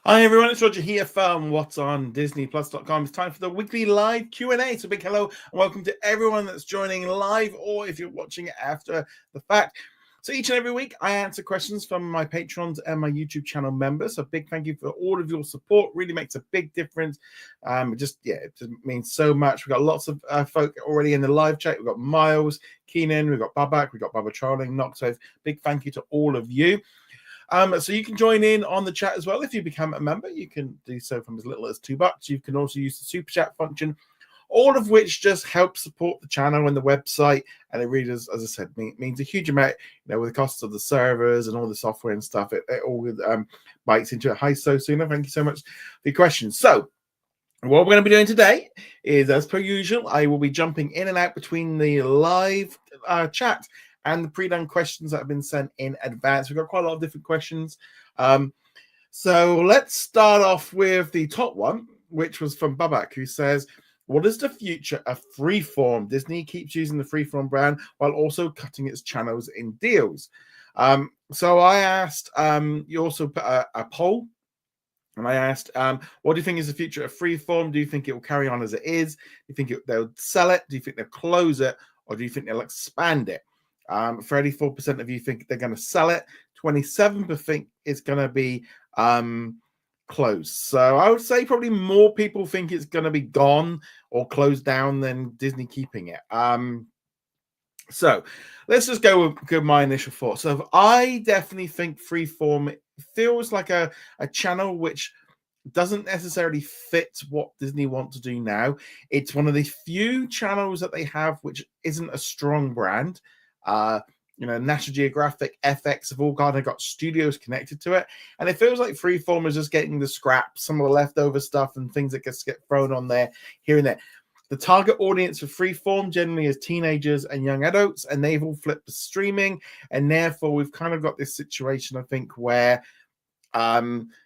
Hi everyone, it's Roger here from What's on DisneyPlus.com. It's time for the weekly live Q&A. So big hello and welcome to everyone that's joining live or if you're watching it after the fact. So each and every week I answer questions from my patrons and my YouTube channel members. So big thank you for all of your support. Really makes a big difference. It just means so much. We've got lots of folk already in the live chat. We've got Miles, Keenan, we've got Babak, we've got Baba Trolling, Noxo. Big thank you to all of you. So you can join in on the chat as well. If you become a member, you can do so from as little as $2. You can also use the super chat function, all of which just helps support the channel and the website. And it really does, as I said, means a huge amount, with the cost of the servers and all the software and stuff. It all bites into it. Hi, so sooner. Thank you so much for your questions. So what we're going to be doing today is, as per usual, I will be jumping in and out between the live chat and the pre-done questions that have been sent in advance. We've got quite a lot of different questions. So let's start off with the top one, which was from Babak, who says, what is the future of Freeform? Disney keeps using the Freeform brand while also cutting its channels in deals. So I asked, you also put a poll, and I asked, what do you think is the future of Freeform? Do you think it will carry on as it is? Do you think they'll sell it? Do you think they'll close it? Or do you think they'll expand it? 34% of you think they're going to sell it. 27% think it's going to be closed. So I would say probably more people think it's going to be gone or closed down than Disney keeping it. So let's just go with my initial thoughts. So I definitely think Freeform feels like a channel which doesn't necessarily fit what Disney want to do now. It's one of the few channels that they have which isn't a strong brand. National Geographic, FX have all kind of got studios connected to it, and it feels like Freeform is just getting the scraps, some of the leftover stuff, and things that get thrown on there here and there. The target audience for Freeform generally is teenagers and young adults, and they've all flipped to streaming, and therefore we've kind of got this situation, I think, where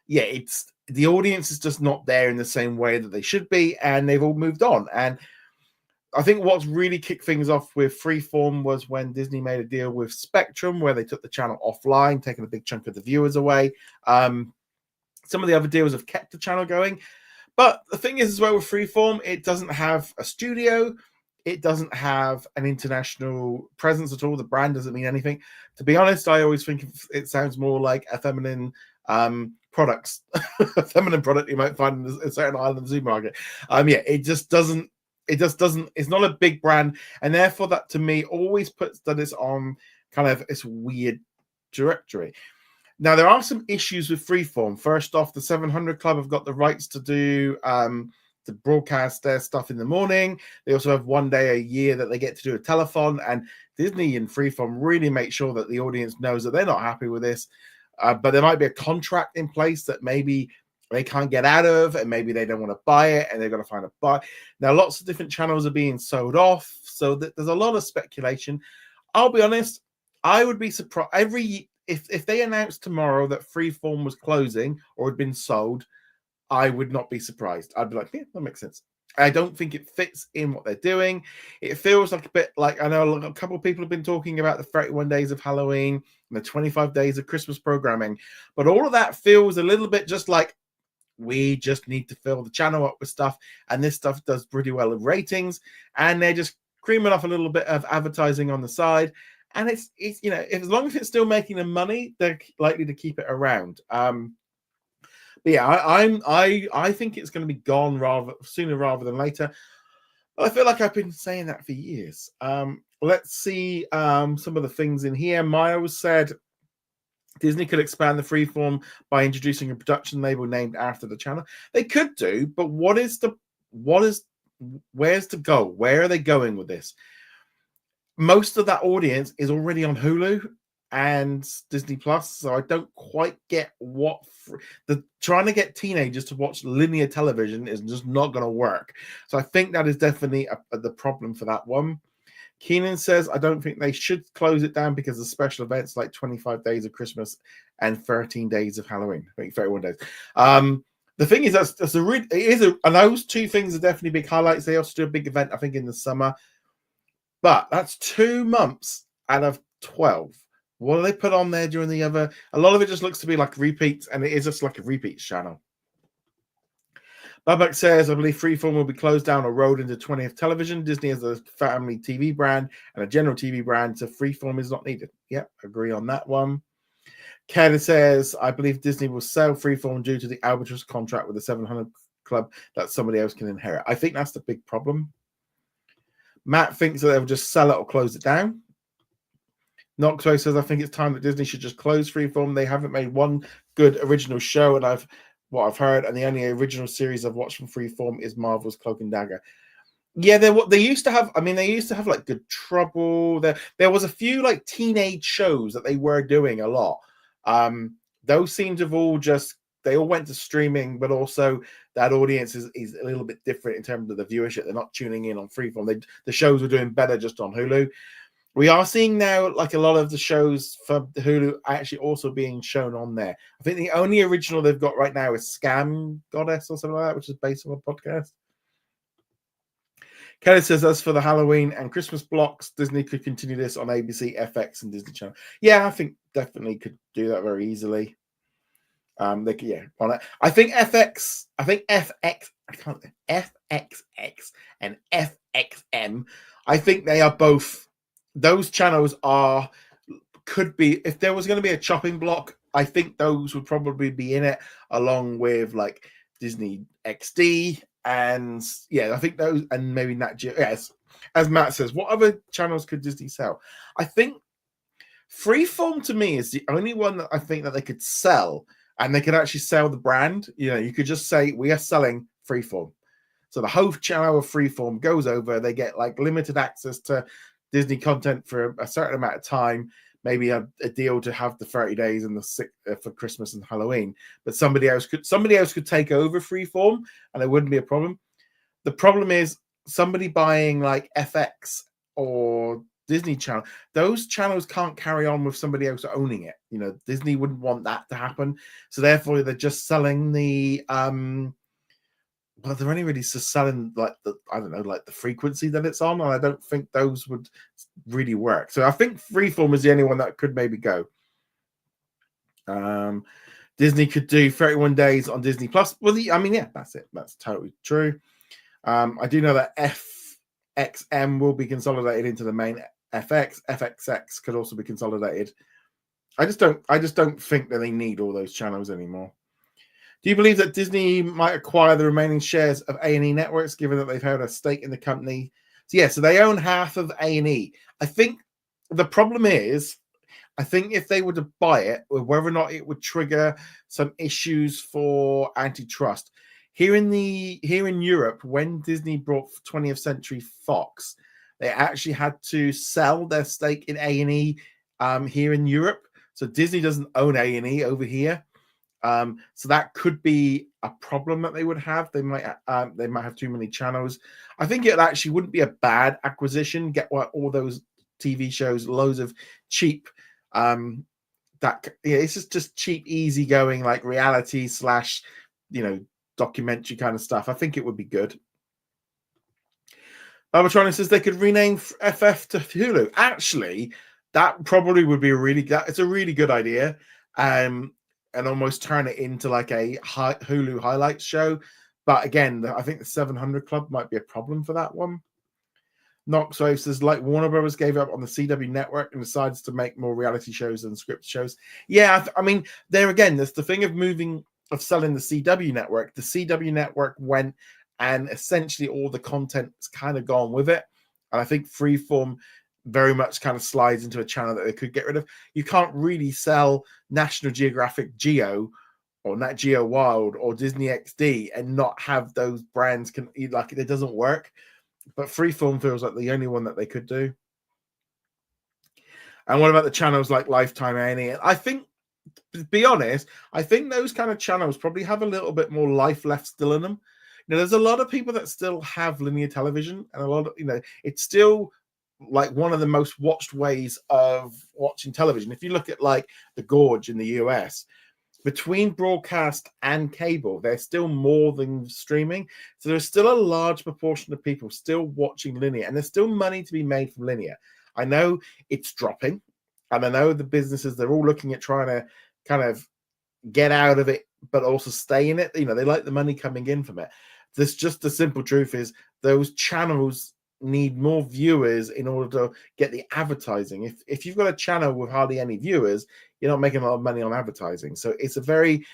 it's the audience is just not there in the same way that they should be, and they've all moved on. And I think what's really kicked things off with Freeform was when Disney made a deal with Spectrum, where they took the channel offline, taking a big chunk of the viewers away. Some of the other deals have kept the channel going. But the thing is, as well, with Freeform, it doesn't have a studio. It doesn't have an international presence at all. The brand doesn't mean anything. To be honest, I always think it sounds more like a feminine products, a feminine product you might find in a certain island supermarket. It just doesn't. It's not a big brand, and therefore that to me always puts that it's on kind of this weird directory. Now there are some issues with Freeform. First off, the 700 Club have got the rights to do to broadcast their stuff in the morning. They also have one day a year that they get to do a telethon, and Disney and Freeform really make sure that the audience knows that they're not happy with this, but there might be a contract in place that maybe they can't get out of, and maybe they don't want to buy it, and they're going to find a buy. Now, lots of different channels are being sold off, so there's a lot of speculation. I'll be honest, I would be surprised if they announced tomorrow that Freeform was closing or had been sold. I would not be surprised. I'd be like, yeah, that makes sense. I don't think it fits in what they're doing. It feels like a bit like, I know a couple of people have been talking about the 31 days of Halloween and the 25 days of Christmas programming, but all of that feels a little bit just like, we just need to fill the channel up with stuff, and this stuff does pretty well in ratings, and they're just creaming off a little bit of advertising on the side, and it's as long as it's still making them money, they're likely to keep it around. But yeah, I think it's going to be gone sooner rather than later. I feel like I've been saying that for years. Let's see some of the things in here. Miles said Disney could expand the Freeform by introducing a production label named after the channel. They could do, but where's the goal? Where are they going with this? Most of that audience is already on Hulu and Disney Plus, so I don't quite get what trying to get teenagers to watch linear television is just not going to work. So I think that is definitely the problem for that one. Keenan says, I don't think they should close it down because of special events like 25 days of Christmas and 13 days of Halloween. I think 31 days. The thing is, and those two things are definitely big highlights. They also do a big event, I think, in the summer. But that's 2 months out of 12. What do they put on there during the other? A lot of it just looks to be like repeats, and it is just like a repeats channel. Babak says, I believe Freeform will be closed down or rolled into 20th television. Disney is a family TV brand and a general TV brand, so Freeform is not needed. Yep, agree on that one. Ken says, I believe Disney will sell Freeform due to the albatross contract with the 700 Club that somebody else can inherit. I think that's the big problem. Matt thinks that they'll just sell it or close it down. Noxo says, I think it's time that Disney should just close Freeform. They haven't made one good original show, and I've heard, and the only original series I've watched from Freeform is Marvel's Cloak and Dagger. Yeah, they used to have. I mean, they used to have like Good Trouble. There was a few like teenage shows that they were doing a lot. Those seem to have all just they all went to streaming, but also that audience is a little bit different in terms of the viewership. They're not tuning in on Freeform. The shows were doing better just on Hulu. We are seeing now like a lot of the shows from Hulu actually also being shown on there. I think the only original they've got right now is Scam Goddess or something like that, which is based on a podcast. Kelly says, as for the Halloween and Christmas blocks, Disney could continue this on ABC, FX, and Disney Channel. Yeah, I think definitely could do that very easily. They could, yeah, on it. I think FX, FXX and FXM. I think they are both. Those channels could be, if there was going to be a chopping block, I think those would probably be in it, along with like Disney XD. And yeah, I think those, and maybe Nat Geo. Yes, as Matt says, what other channels could Disney sell? I think Freeform to me is the only one that I think that they could sell, and they could actually sell the brand. You know, you could just say we are selling Freeform. So the whole channel of Freeform goes over. They get like limited access to Disney content for a certain amount of time. Maybe a deal to have the 30 days and for Christmas and Halloween, but somebody else could take over Freeform, and it wouldn't be a problem. The problem is somebody buying like FX or Disney Channel. Those channels can't carry on with somebody else owning it. You know, Disney wouldn't want that to happen, so therefore they're just selling the. Well, they're only really just selling like the frequency that it's on, and I don't think those would really work. So I think Freeform is the only one that could maybe go. Disney could do 31 days on Disney Plus. Well, I mean, yeah, that's it. That's totally true. I do know that FXM will be consolidated into the main FX. FXX could also be consolidated. I just don't think that they need all those channels anymore. Do you believe that Disney might acquire the remaining shares of A&E Networks, given that they've held a stake in the company? So yeah, so they own half of A&E. I think the problem is, I think if they were to buy it, whether or not it would trigger some issues for antitrust. Here in Europe, when Disney bought 20th Century Fox, they actually had to sell their stake in A&E here in Europe. So Disney doesn't own A&E over here. So that could be a problem that they would have. They might have too many channels. I think it actually wouldn't be a bad acquisition. Get all those TV shows, loads of cheap. It's just cheap, easygoing like reality / documentary kind of stuff. I think it would be good. Barbatronic says they could rename FF to Hulu. Actually, that probably would be it's a really good idea. And almost turn it into like a Hulu highlights show. But again, I think the 700 Club might be a problem for that one. Knoxwave says, like Warner Brothers gave up on the CW network and decides to make more reality shows than script shows. Yeah, I mean, there again, there's the thing of selling the CW network. The CW network went, and essentially all the content's kind of gone with it. And I think Freeform very much kind of slides into a channel that they could get rid of. You can't really sell National Geographic Geo or Nat Geo Wild or Disney XD and not have those brands it doesn't work. But Freeform feels like the only one that they could do. And what about the channels like Lifetime A&E? I think, to be honest, I think those kind of channels probably have a little bit more life left still in them. There's a lot of people that still have linear television, and a lot of, it's still like one of the most watched ways of watching television. If you look at like the Gorge in the US, between broadcast and cable, there's still more than streaming. So there's still a large proportion of people still watching linear, and there's still money to be made from linear. I know it's dropping, and I know the businesses, they're all looking at trying to kind of get out of it, but also stay in it. They like the money coming in from it. This just the simple truth is those channels need more viewers in order to get the advertising. If you've got a channel with hardly any viewers, you're not making a lot of money on advertising. So it's a very,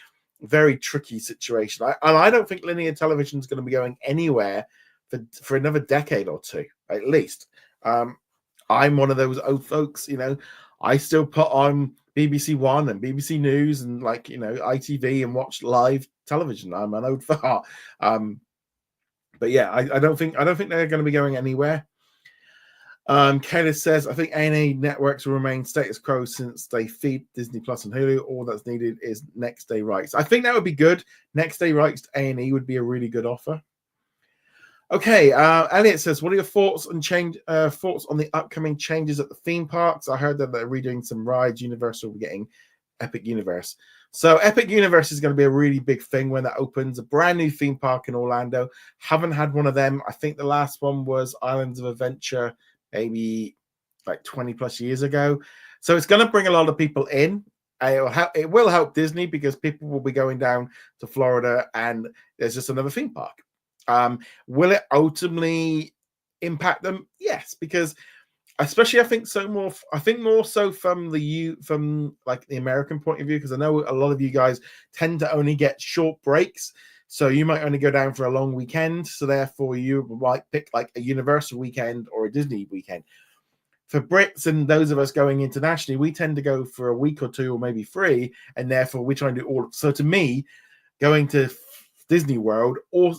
very tricky situation. I don't think linear television is going to be going anywhere for another decade or two, at least. I'm one of those old folks, I still put on BBC One and BBC News and ITV and watch live television. I'm an old fart. But yeah, I don't think they're going to be going anywhere. Kayla says, I think A&E networks will remain status quo since they feed Disney Plus and Hulu. All that's needed is next day rights. I think that would be good. Next day rights to A&E would be a really good offer. Okay, Elliot says, what are your thoughts on the upcoming changes at the theme parks? I heard that they're redoing some rides. Universal getting Epic Universe. So Epic Universe is going to be a really big thing when that opens. A brand new theme park in Orlando. Haven't had one of them. I think the last one was Islands of Adventure, maybe like 20 plus years ago. So it's going to bring a lot of people in. It will help Disney because people will be going down to Florida and there's just another theme park. Will it ultimately impact them? Yes, because especially I think more so from the American point of view, because I know a lot of you guys tend to only get short breaks. So you might only go down for a long weekend. So therefore you might pick like a Universal weekend or a Disney weekend. For Brits and those of us going internationally, we tend to go for a week or two or maybe 3, and therefore we try and do all. So to me, going to Disney World, or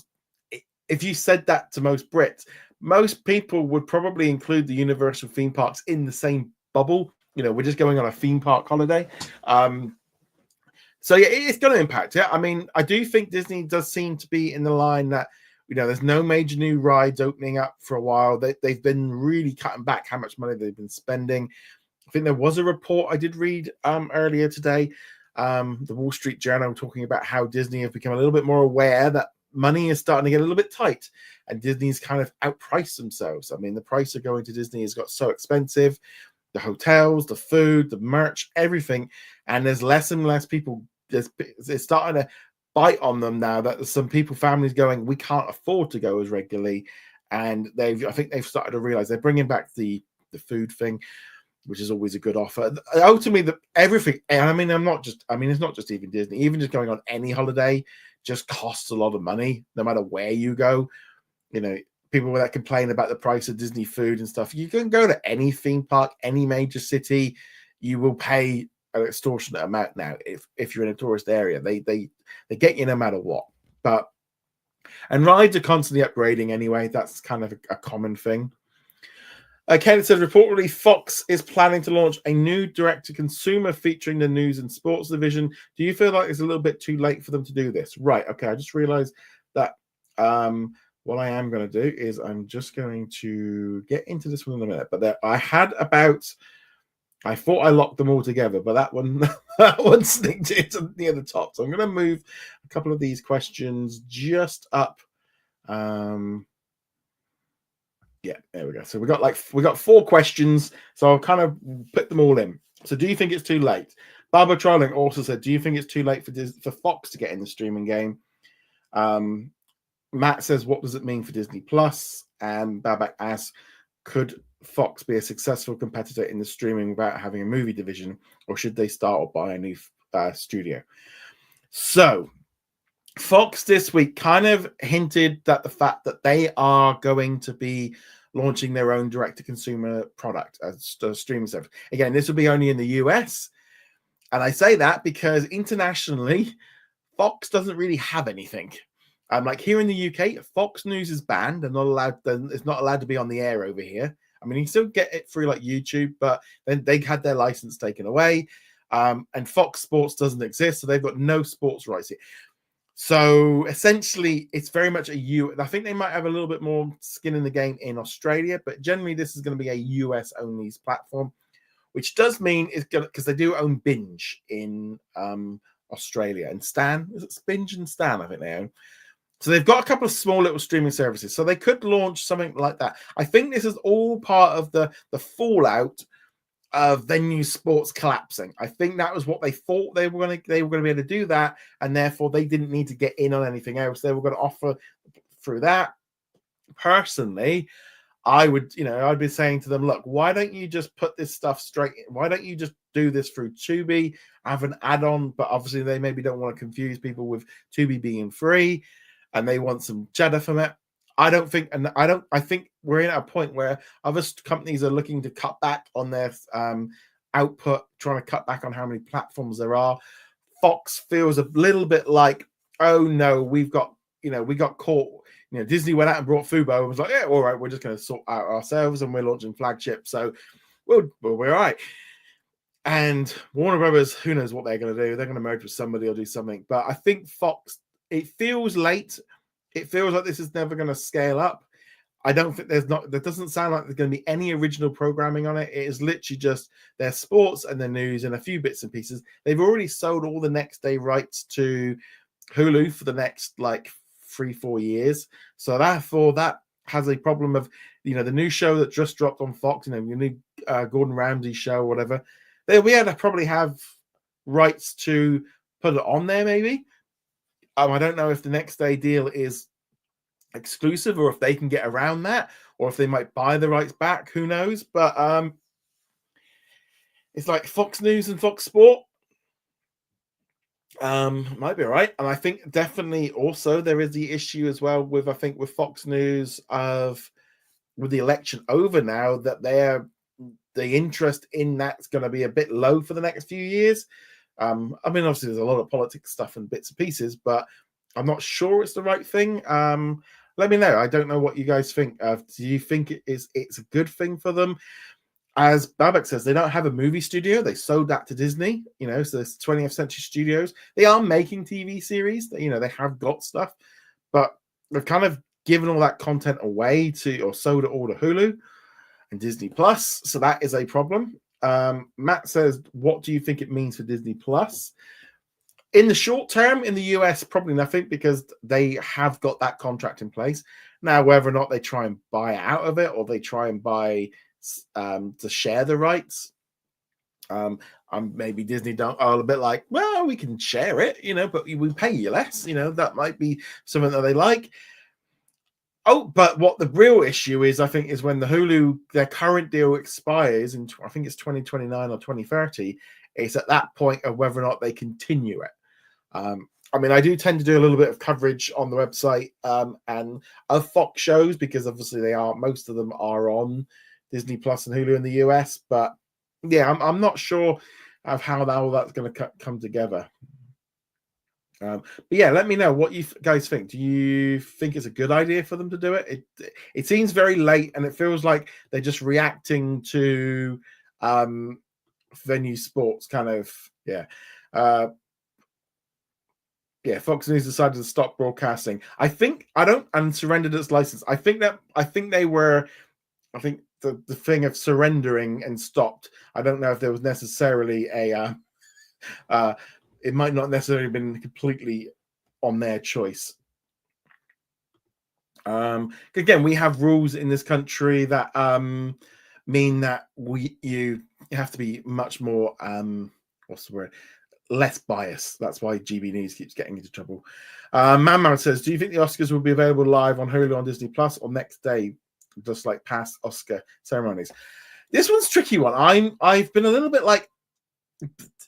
if you said that to most Brits, most people would probably include the Universal theme parks in the same bubble. We're just going on a theme park holiday. So yeah, it's going to impact it. I mean, I do think Disney does seem to be in the line that, there's no major new rides opening up for a while. They've been really cutting back how much money they've been spending. I think there was a report I did read earlier today, the Wall Street Journal, talking about how Disney have become a little bit more aware that money is starting to get a little bit tight and Disney's kind of outpriced themselves. I mean, the price of going to Disney has got so expensive, the hotels, the food, the merch, everything. And there's less and less people. It's starting to bite on them now that there's some families going, we can't afford to go as regularly. And I think they've started to realize they're bringing back the food thing, which is always a good offer. Ultimately, everything. I mean, it's not just even Disney. Even just going on any holiday just costs a lot of money, no matter where you go. People that complain about the price of Disney food and stuff. You can go to any theme park, any major city, you will pay an extortionate amount now. If you're in a tourist area, they get you no matter what. And rides are constantly upgrading anyway. That's kind of a common thing. Kenneth said, reportedly, Fox is planning to launch a new direct-to-consumer featuring the news and sports division. Do you feel like it's a little bit too late for them to do this? Right. Okay. I just realized that what I am going to do is I'm just going to get into this one in a minute. But I thought I locked them all together, but that one sneaked into near the top. So I'm going to move a couple of these questions just up. Yeah, there we go. So we got 4 questions. So I'll kind of put them all in. So do you think it's too late? Barbara Trolling also said, do you think it's too late for Fox to get in the streaming game? Matt says, what does it mean for Disney Plus? And Babak asks, could Fox be a successful competitor in the streaming without having a movie division, or should they start or buy a new studio? So Fox this week kind of hinted that the fact that they are going to be launching their own direct-to-consumer product as a streaming service. Again, this will be only in the US. And I say that because internationally, Fox doesn't really have anything. Like here in the UK, Fox News is banned and it's not allowed to be on the air over here. I mean, you can still get it through like YouTube, but then they had their license taken away. And Fox Sports doesn't exist, so they've got no sports rights here. So essentially, it's very much I think they might have a little bit more skin in the game in Australia, but generally this is going to be a US only platform, which does mean it's going because they do own Binge in Australia and Stan. Is it Binge and Stan? I think they own. So they've got a couple of small little streaming services. So they could launch something like that. I think this is all part of the fallout of venue sports collapsing. I think that was what they thought they were going to be able to do that, and therefore they didn't need to get in on anything else. They were going to offer through that. Personally, I would, I'd be saying to them, look, why don't you just put this stuff straight in? Why don't you just do this through Tubi, have an add-on? But obviously they maybe don't want to confuse people with Tubi being free and they want some cheddar from it. I think we're in at a point where other companies are looking to cut back on their output, trying to cut back on how many platforms there are. Fox feels a little bit like, oh no, we got caught. Disney went out and brought Fubo and was like, yeah, all right, we're just going to sort out ourselves and we're launching flagship. So we're all right. And Warner Brothers, who knows what they're going to do? They're going to merge with somebody or do something. But I think Fox, it feels late. It feels like this is never going to scale up. I don't think there doesn't sound like there's going to be any original programming on it. It is literally just their sports and their news and a few bits and pieces. They've already sold all the next day rights to Hulu for the next 3-4 years. So therefore that has a problem of, the new show that just dropped on Fox, the new Gordon Ramsay show or whatever. We had to probably have rights to put it on there maybe. I don't know if the next day deal is exclusive or if they can get around that or if they might buy the rights back, who knows. But it's like Fox News and Fox Sport might be all right. And I think definitely also there is the issue as well with Fox News with the election over now, that the interest in that's going to be a bit low for the next few years. Obviously there's a lot of politics stuff and bits and pieces, but I'm not sure it's the right thing. Let me know. I don't know what you guys think. Do you think it's a good thing for them? As Babak says, they don't have a movie studio. They sold that to Disney, so there's 20th Century Studios. They are making TV series. They have got stuff, but they've kind of given all that content away or sold it all to Hulu and Disney Plus. So that is a problem. Matt says, what do you think it means for Disney Plus? In the short term, in the US, probably nothing, because they have got that contract in place. Now, whether or not they try and buy out of it or they try and buy to share the rights, maybe Disney are a bit like, well, we can share it, but we pay you less. That might be something that they like. Oh, but what the real issue is, I think, is when the Hulu, their current deal expires in, I think it's 2029 or 2030. It's at that point of whether or not they continue it. I do tend to do a little bit of coverage on the website and of Fox shows, because obviously most of them are on Disney Plus and Hulu in the US. But yeah, I'm not sure of how all that's going to come together. But yeah, let me know what you guys think. Do you think it's a good idea for them to do it? It seems very late, and it feels like they're just reacting to venue sports kind of. Fox News decided to stop broadcasting. And surrendered its license. I think the thing of surrendering and stopped. I don't know if there was necessarily it might not necessarily have been completely on their choice. Again, we have rules in this country that mean that you have to be much more less biased. That's why GB News keeps getting into trouble. Man says, do you think the Oscars will be available live on Hulu on Disney Plus or next day, just like past Oscar ceremonies? This one's a tricky one. I've been a little bit like,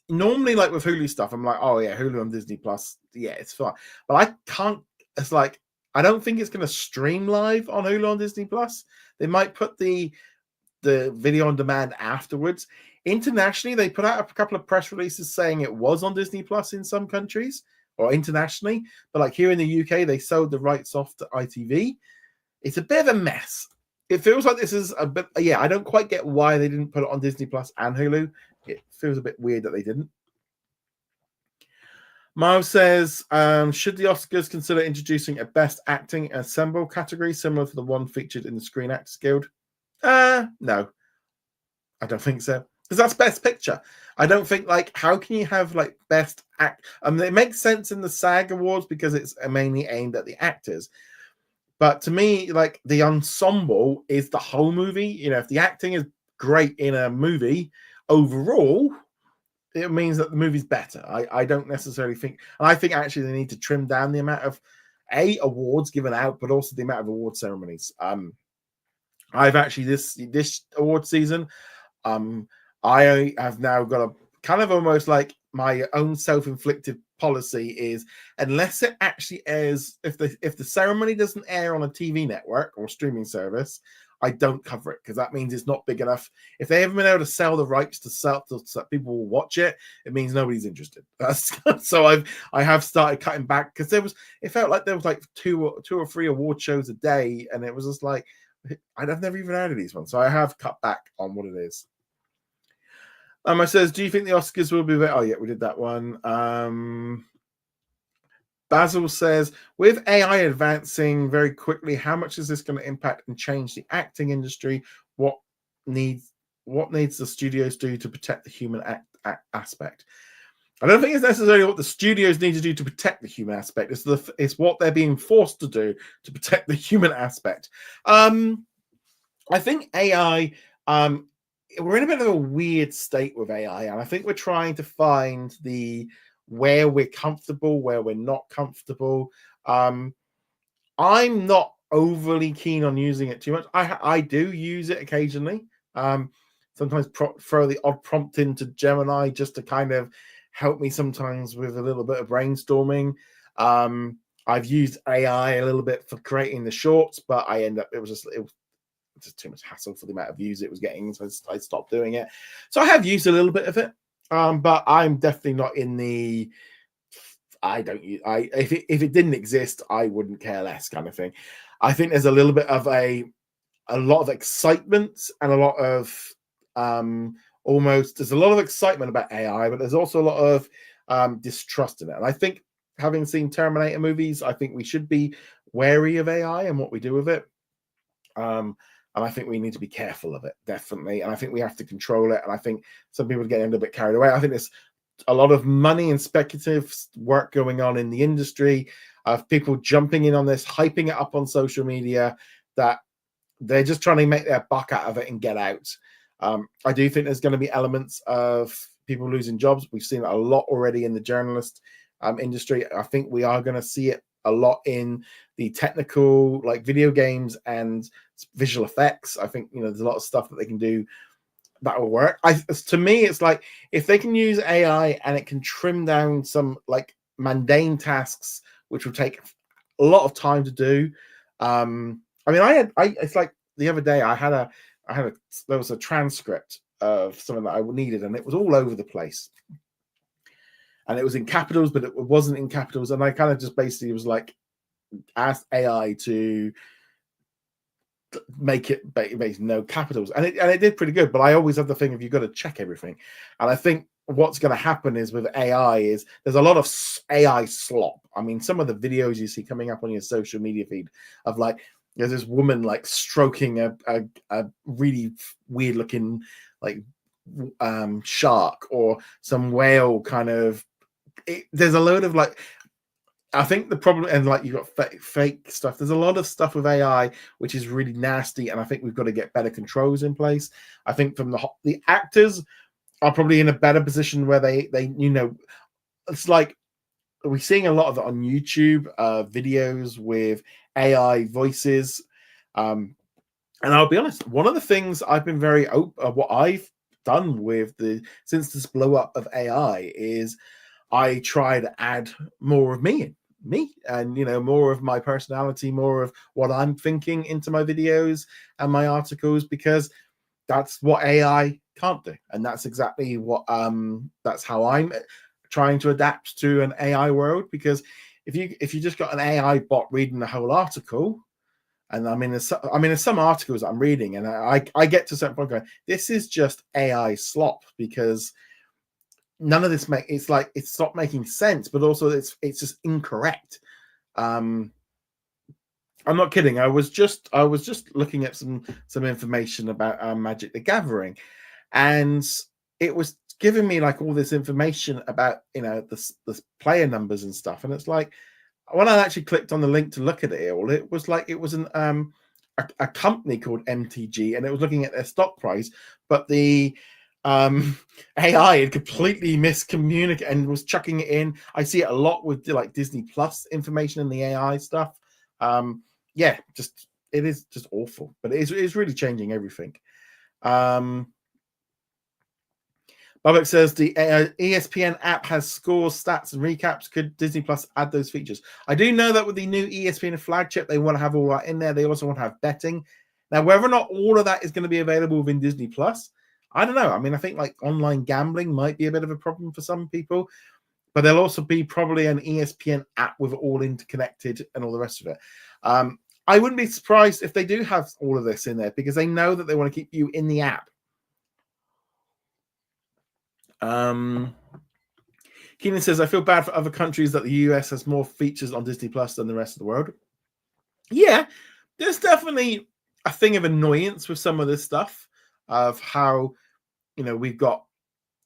normally like with Hulu stuff, I'm like, oh yeah, Hulu on Disney Plus, yeah, it's fine. But I can't. It's like, I don't think it's going to stream live on Hulu on Disney Plus. They might put the video on demand afterwards. Internationally, they put out a couple of press releases saying it was on Disney Plus in some countries or internationally, but like here in the UK, they sold the rights off to ITV. It's a bit of a mess. It feels like this is a bit. Yeah, I don't quite get why they didn't put it on Disney Plus and Hulu. It feels a bit weird that they didn't. Miles says, should the Oscars consider introducing a Best Acting Ensemble category similar to the one featured in the Screen Actors Guild? No. I don't think so. Because that's Best Picture. I don't think, how can you have, Best Act... it makes sense in the SAG Awards because it's mainly aimed at the actors. But to me, the ensemble is the whole movie. If the acting is great in a movie, overall, it means that the movie's better. I don't necessarily think... And I think, actually, they need to trim down the amount of awards given out, but also the amount of award ceremonies. I've actually this award season, I have now got a kind of almost like my own self-inflicted policy is, unless it actually airs, if the ceremony doesn't air on a TV network or streaming service, I don't cover it, because that means it's not big enough. If they haven't been able to sell the rights to sell so people will watch it, it means nobody's interested. So I have started cutting back, because it felt like there was like two or three award shows a day, and it was just like, I've never even heard of these ones. So I have cut back on what it is. I says, do you think the Oscars will be there? Oh yeah, we did that one. Basil says, with AI advancing very quickly, how much is this going to impact and change the acting industry? What needs the studios do to protect the human aspect? I don't think it's necessarily what the studios need to do to protect the human aspect. It's what they're being forced to do to protect the human aspect. I think AI, we're in a bit of a weird state with AI, and I think we're trying to find where we're comfortable, where we're not comfortable. I'm not overly keen on using it too much. I do use it occasionally. Sometimes throw the odd prompt into Gemini just to kind of help me sometimes with a little bit of brainstorming. I've used AI a little bit for creating the shorts, but it was just too much hassle for the amount of views it was getting, so I stopped doing it. So I have used a little bit of it, but I'm definitely not in the if it didn't exist, I wouldn't care less kind of thing. I think there's a little bit of a lot of excitement and a lot of there's a lot of excitement about AI, but there's also a lot of distrust in it. And I think, having seen Terminator movies, I think we should be wary of AI and what we do with it. And I think we need to be careful of it, definitely. And I think we have to control it. And I think some people are getting a little bit carried away. I think there's a lot of money and speculative work going on in the industry, of people jumping in on this, hyping it up on social media, that they're just trying to make their buck out of it and get out. I do think there's going to be elements of people losing jobs. We've seen it a lot already in the journalist industry. I think we are going to see it a lot in the technical, like video games and visual effects. I think, there's a lot of stuff that they can do that will work. To me, it's like, if they can use AI and it can trim down some like mundane tasks, which will take a lot of time to do. It's like the other day there was a transcript of something that I needed, and it was all over the place. And it was in capitals, but it wasn't in capitals. And I kind of just basically was like, asked AI to make it basically no capitals, and it did pretty good. But I always have the thing of, you've got to check everything. And I think what's going to happen is, with AI, is there's a lot of AI slop. I mean, some of the videos you see coming up on your social media feed of like, there's this woman like stroking a really weird looking like shark, or some whale kind of. There's a load of like, I think the problem, and like, you've got fake stuff. There's a lot of stuff with AI which is really nasty, and I think we've got to get better controls in place. I think from the actors are probably in a better position where they it's like, we're seeing a lot of it on YouTube, videos with AI voices. And I'll be honest, one of the things I've been very what I've done since this blow up of AI is, I try to add more of me, and more of my personality, more of what I'm thinking into my videos and my articles, because that's what AI can't do. And that's exactly what that's how I'm trying to adapt to an AI world. Because if you just got an AI bot reading the whole article, and there's some articles I'm reading, and I get to a certain point going, this is just AI slop, because none of this it's not making sense, but also it's just incorrect. I'm not kidding. I was just looking at some information about Magic the Gathering, and it was giving me like all this information about the player numbers and stuff. And it's like, when I actually clicked on the link to look at it all, it was like, it was a company called MTG, and it was looking at their stock price, but the AI had completely miscommunicated and was chucking it in. I see it a lot with like Disney Plus information in the AI stuff. Yeah, just it is just awful, but it's really changing everything. Babak says the ESPN app has scores, stats, and recaps. Could Disney Plus add those features? I do know that with the new ESPN flagship, they want to have all that in there. They also want to have betting. Now, whether or not all of that is going to be available within Disney Plus, I don't know. I mean, I think like online gambling might be a bit of a problem for some people, but there'll also be probably an ESPN app with it all interconnected and all the rest of it. I wouldn't be surprised if they do have all of this in there because they know that they want to keep you in the app. Keenan says, I feel bad for other countries that the US has more features on Disney Plus than the rest of the world. Yeah, there's definitely a thing of annoyance with some of this stuff of how, we've got,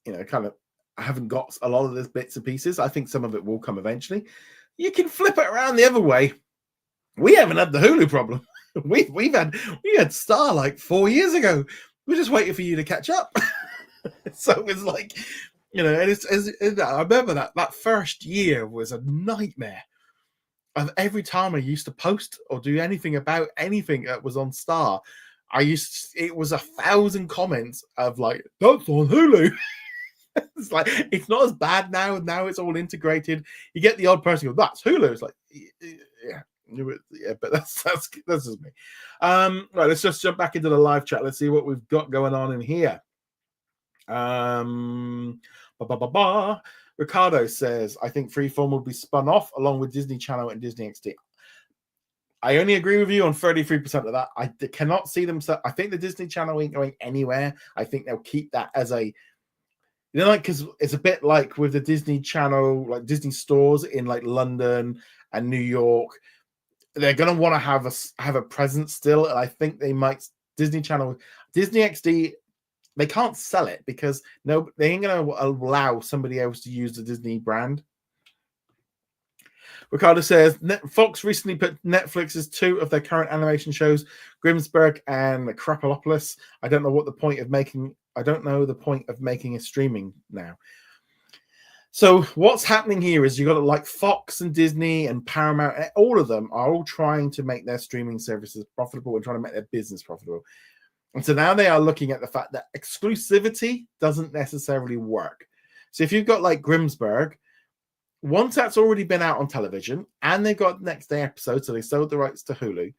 kind of, I haven't got a lot of these bits and pieces. I think some of it will come eventually. You can flip it around the other way. We haven't had the Hulu problem. we had Star like 4 years ago. We're just waiting for you to catch up. So it's like, and I remember that first year was a nightmare. And every time I used to post or do anything about anything that was on Star, it was 1,000 comments of like, that's on Hulu. It's like, it's not as bad now. Now it's all integrated. You get the odd person go, that's Hulu. It's like, yeah. Yeah, but that's just me. Right, let's just jump back into the live chat. Let's see what we've got going on in here. Ricardo says, I think Freeform will be spun off along with Disney Channel and Disney XD. I only agree with you on 33% of that. I cannot see them. I think the Disney Channel ain't going anywhere. I think they'll keep that as a, because it's a bit like with the Disney Channel, like Disney stores in like London and New York. They're going to want to have a presence still. And I think they might, Disney Channel, Disney XD, they can't sell it because they ain't going to allow somebody else to use the Disney brand. Ricardo says, Fox recently put Netflix's 2 of their current animation shows, Grimsburg and Crapolopolis. I don't know the point of making a streaming now. So what's happening here is you've got like Fox and Disney and Paramount, all of them are all trying to make their streaming services profitable and trying to make their business profitable. And so now they are looking at the fact that exclusivity doesn't necessarily work. So if you've got like Grimsburg, once that's already been out on television and they've got next day episodes, so they sold the rights to Hulu,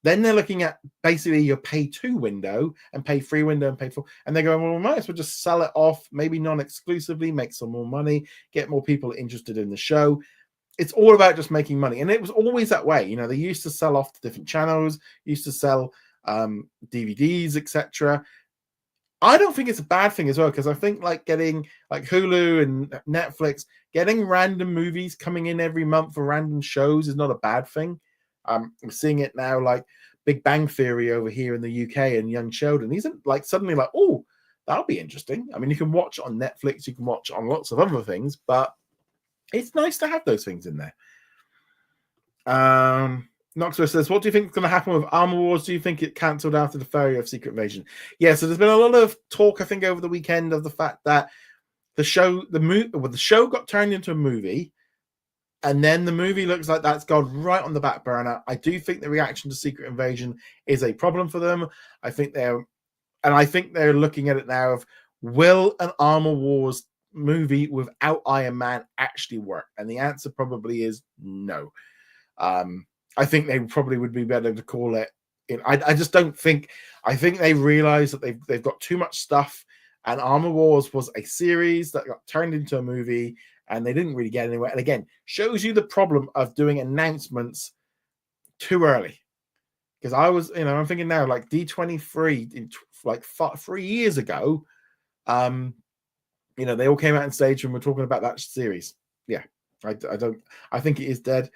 then they're looking at basically your pay 2 window and pay 3 window and pay 4. And they're going, well, we might as well just sell it off, maybe non-exclusively, make some more money, get more people interested in the show. It's all about just making money. And it was always that way. They used to sell off to different channels, used to sell DVDs, etc. I don't think it's a bad thing as well, because I think like getting like Hulu and Netflix, getting random movies coming in every month for random shows is not a bad thing. I'm seeing it now, like Big Bang Theory over here in the UK and Young Sheldon. He's like suddenly like, oh, that'll be interesting. I mean, you can watch on Netflix, you can watch on lots of other things, but it's nice to have those things in there. Knoxville says, what do you think is going to happen with Armor Wars? Do you think it cancelled after the failure of Secret Invasion? Yeah, so there's been a lot of talk, I think, over the weekend of the fact that the show got turned into a movie, and then the movie looks like that's gone right on the back burner. I do think the reaction to Secret Invasion is a problem for them. I think they're looking at it now of, will an Armor Wars movie without Iron Man actually work? And the answer probably is no. I think they probably would be better to call it. I just don't think. I think they realize that they've got too much stuff, and Armor Wars was a series that got turned into a movie, and they didn't really get anywhere. And again, shows you the problem of doing announcements too early. Because I was, I'm thinking now, like D23, like 3 years ago, they all came out on stage and we're talking about that series. Yeah, I think it is dead.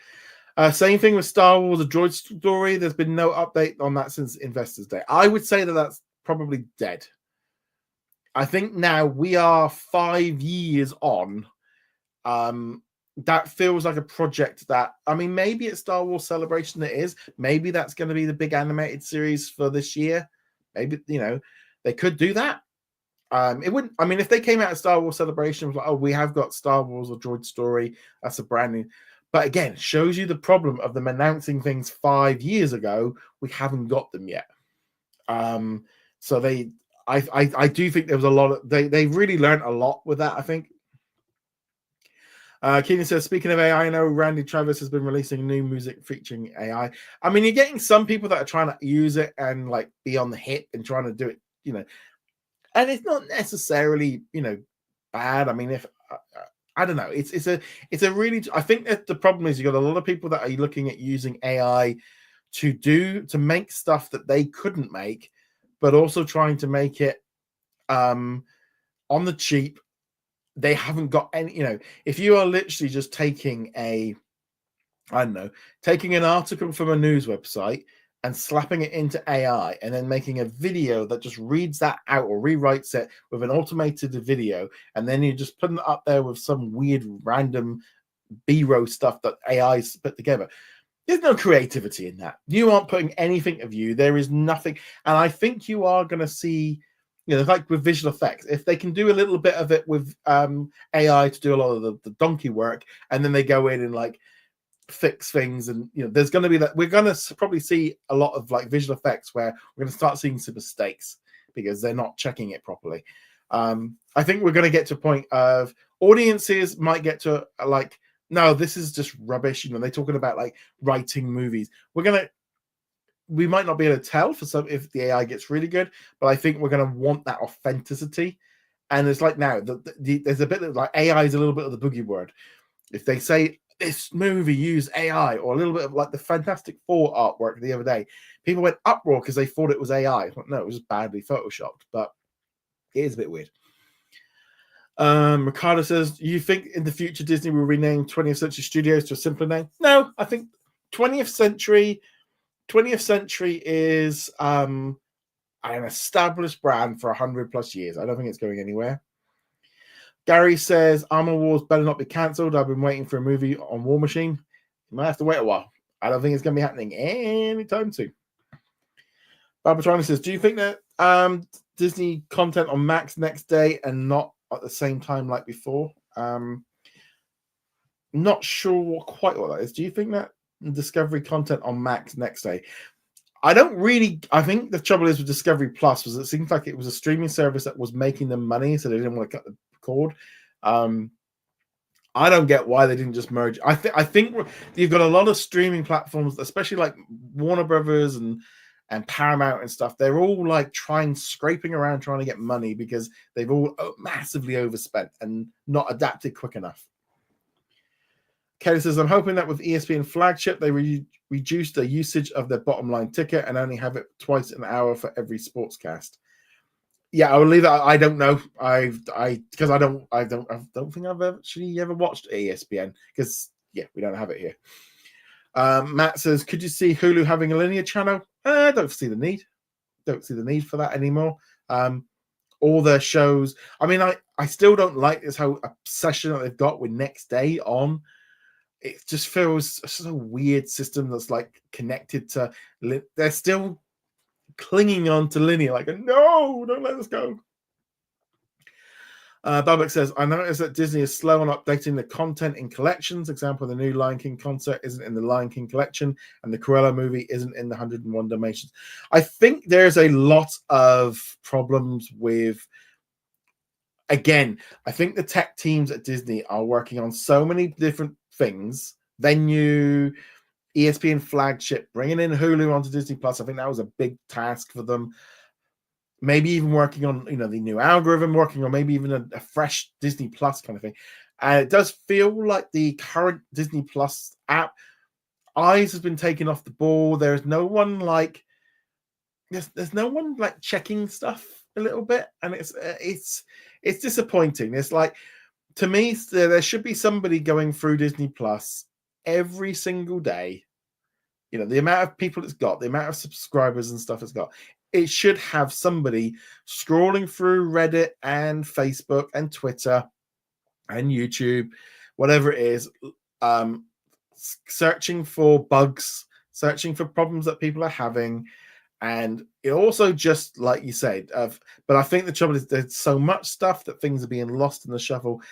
Same thing with Star Wars: A Droid Story. There's been no update on that since Investors Day. I would say that that's probably dead. I think now we are 5 years on. That feels like a project that, maybe it's Star Wars Celebration it is. Maybe that's going to be the big animated series for this year. Maybe, they could do that. It wouldn't. I mean, if they came out of Star Wars Celebration, was like, oh, we have got Star Wars or Droid Story. That's a brand new. But again, shows you the problem of them announcing things 5 years ago. We haven't got them yet. So I do think there was a lot of they really learned a lot with that. I think. Keenan says, speaking of AI, I know Randy Travis has been releasing new music featuring AI. I mean, you're getting some people that are trying to use it and like be on the hit and trying to do it, and it's not necessarily, bad. I mean, if I don't know, it's a really. I think that the problem is you got a lot of people that are looking at using AI to make stuff that they couldn't make, but also trying to make it on the cheap. They haven't got any, if you are literally just taking taking an article from a news website and slapping it into AI and then making a video that just reads that out or rewrites it with an automated video, and then you're just putting it up there with some weird random B-roll stuff that AI's put together. There's no creativity in that. You aren't putting anything of you. There is nothing. And I think you are going to see, like with visual effects, if they can do a little bit of it with AI to do a lot of the donkey work, and then they go in and like fix things, and there's going to be that we're going to probably see a lot of like visual effects where we're going to start seeing some mistakes because they're not checking it properly. I think we're going to get to a point of audiences might get to like, no, this is just rubbish. They're talking about like writing movies. We might not be able to tell for some if the AI gets really good, but I think we're going to want that authenticity. And it's like now there's a bit of like AI is a little bit of the boogie word. If they say this movie used AI or a little bit of like the Fantastic Four artwork the other day, people went uproar because they thought it was AI. No, it was just badly photoshopped, but it is a bit weird. Ricardo says, you think in the future Disney will rename 20th Century Studios to a simpler name? No, I think 20th Century is an established brand for 100 plus years. I don't think it's going anywhere. Gary says, Armor Wars better not be cancelled. I've been waiting for a movie on War Machine. You might have to wait a while. I don't think it's going to be happening anytime soon. Barbatroni says, do you think that Disney content on Max next day and not at the same time like before? Not sure quite what that is. Do you think that Discovery content on Max next day? I think the trouble is with Discovery Plus was it seems like it was a streaming service that was making them money, so they didn't want to cut the cord. I don't get why they didn't just merge. I think you've got a lot of streaming platforms, especially like Warner Brothers and Paramount and stuff. They're all like scraping around trying to get money because they've all massively overspent and not adapted quick enough. Kelly says, I'm hoping that with ESPN flagship, they reduce the usage of their bottom line ticket and only have it twice an hour for every sportscast. Yeah, I will leave that. I don't know. I don't think I've actually ever watched ESPN because we don't have it here. Matt says, could you see Hulu having a linear channel? I don't see the need. Don't see the need for that anymore. All their shows. I mean, I still don't like this whole obsession that they've got with Next Day on. It just feels such a weird system that's like connected to. They're still clinging on to linear, like, no, don't let us go. Babak says, I noticed that Disney is slow on updating the content in collections. Example, the new Lion King concert isn't in the Lion King collection, and the Cruella movie isn't in the 101 Dalmatians. I think there's a lot of problems with. Again, I think the tech teams at Disney are working on so many different things. Venue, ESPN flagship, bringing in Hulu onto Disney Plus. I think that was a big task for them. Maybe even working on, the new algorithm, working on maybe even a fresh Disney Plus kind of thing. And it does feel like the current Disney Plus app eyes has been taken off the ball. There's no one like there's no one like checking stuff a little bit, and it's disappointing. It's like, to me, there should be somebody going through Disney Plus every single day. The amount of people it's got, the amount of subscribers and stuff it's got, it should have somebody scrolling through Reddit and Facebook and Twitter and YouTube, whatever it is, searching for bugs, searching for problems that people are having, And it also, just like you said, but I think the trouble is there's so much stuff that things are being lost in the shuffle.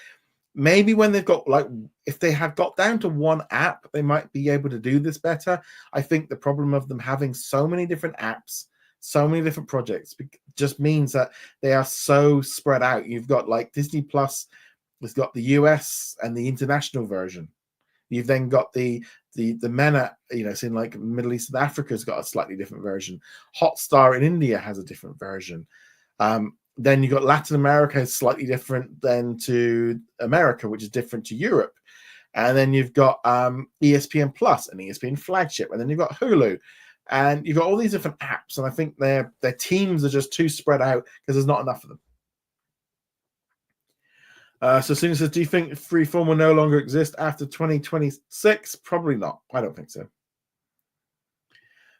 Maybe when they've got, like, if they have got down to one app, they might be able to do this better. I think the problem of them having so many different apps, so many different projects, just means that they are so spread out. You've got, like, Disney Plus has got the US and the international version. You've then got the MENA, it's in like Middle East and Africa's got a slightly different version. Hotstar in India has a different version. Then you've got Latin America is slightly different than to America, which is different to Europe. And then you've got ESPN Plus and ESPN Flagship, and then you've got Hulu, and you've got all these different apps. And I think their teams are just too spread out because there's not enough of them. So Suna says, do you think Freeform will no longer exist after 2026? Probably not. I don't think so.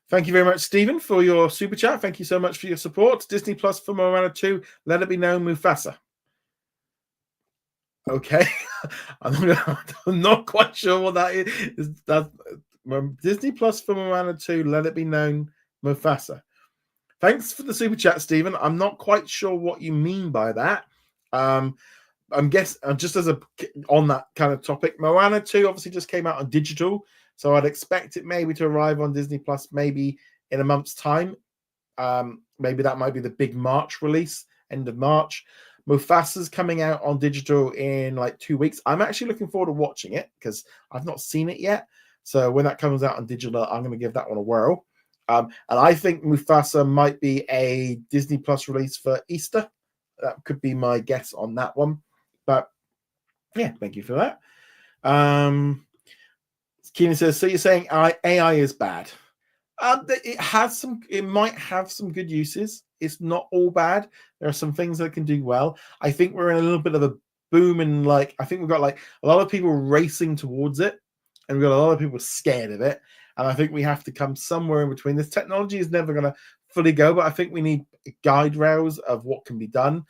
Thank you very much, Stephen, for your super chat. Thank you so much for your support. Disney Plus for Moana 2, let it be known, Mufasa. Okay. I'm not quite sure what that is. That's Disney Plus for Moana 2, let it be known, Mufasa. Thanks for the super chat, Stephen. I'm not quite sure what you mean by that. I'm guessing, just as on that kind of topic, Moana 2 obviously just came out on digital, so I'd expect it maybe to arrive on Disney Plus maybe in a month's time. Maybe that might be the big March release, end of March. Mufasa's coming out on digital in like 2 weeks. I'm actually looking forward to watching it because I've not seen it yet. So when that comes out on digital, I'm going to give that one a whirl. And I think Mufasa might be a Disney Plus release for Easter. That could be my guess on that one. But yeah, thank you for that. Keenan says, so you're saying AI is bad? It might have some good uses. It's not all bad. There are some things that it can do well. I think we're in a little bit of a boom, and I think we've got like a lot of people racing towards it, and we've got a lot of people scared of it. And I think we have to come somewhere in between. This technology is never going to fully go, but I think we need guide rails of what can be done.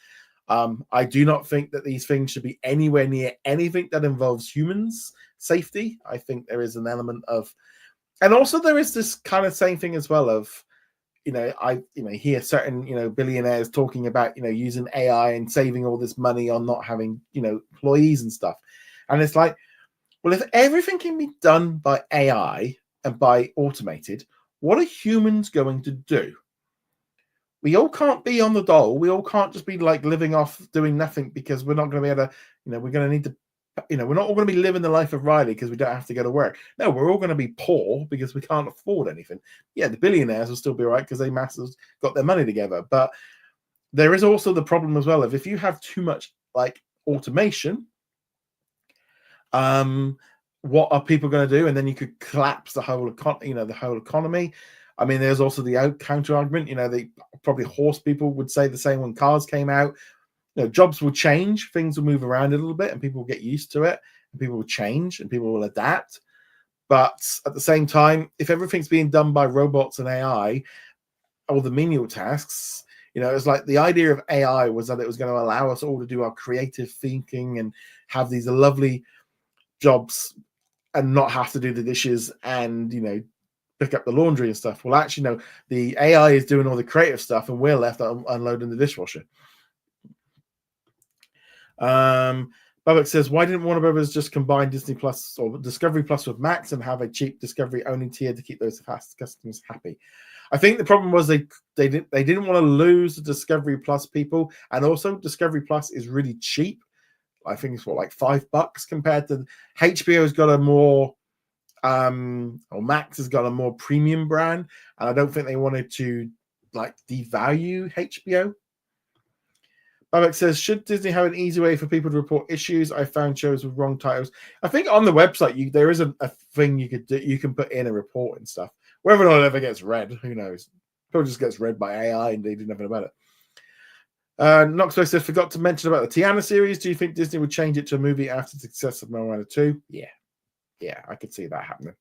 I do not think that these things should be anywhere near anything that involves humans' safety. I think there is an element of, and also there is this kind of same thing as well of, I hear certain, billionaires talking about, using AI and saving all this money on not having, employees and stuff. And it's like, well, if everything can be done by AI and by automated, what are humans going to do? We all can't be on the dole. We all can't just be like living off doing nothing, because we're not going to be able to, we're going to need to, we're not all going to be living the life of Riley because we don't have to go to work. No, we're all going to be poor because we can't afford anything. Yeah, the billionaires will still be all right because they masses got their money together. But there is also the problem as well of, if you have too much like automation, what are people going to do? And then you could collapse the whole economy. I mean, there's also the counter argument. They probably horse people would say the same when cars came out. Jobs will change, things will move around a little bit, and people will get used to it, and people will change, and people will adapt. But at the same time, if everything's being done by robots and AI, all the menial tasks, it's like the idea of AI was that it was going to allow us all to do our creative thinking and have these lovely jobs and not have to do the dishes and, pick up the laundry and stuff. Well, actually, no, the AI is doing all the creative stuff, and we're left unloading the dishwasher. Babak says, why didn't Warner Brothers just combine Disney Plus or Discovery Plus with Max and have a cheap Discovery only tier to keep those customers happy? I think the problem was they didn't want to lose the Discovery Plus people, and also Discovery Plus is really cheap. I think it's like $5 compared to HBO's got a more or Max has got a more premium brand, and I don't think they wanted to like devalue HBO. Babak says, should Disney have an easy way for people to report issues? I found shows with wrong titles. I think on the website there is a thing you could do. You can put in a report and stuff. Whether or not it ever gets read, who knows? Probably just gets read by AI and they do nothing about it. Knoxwell says, forgot to mention about the Tiana series. Do you think Disney would change it to a movie after the success of Moana 2? Yeah, I could see that happening.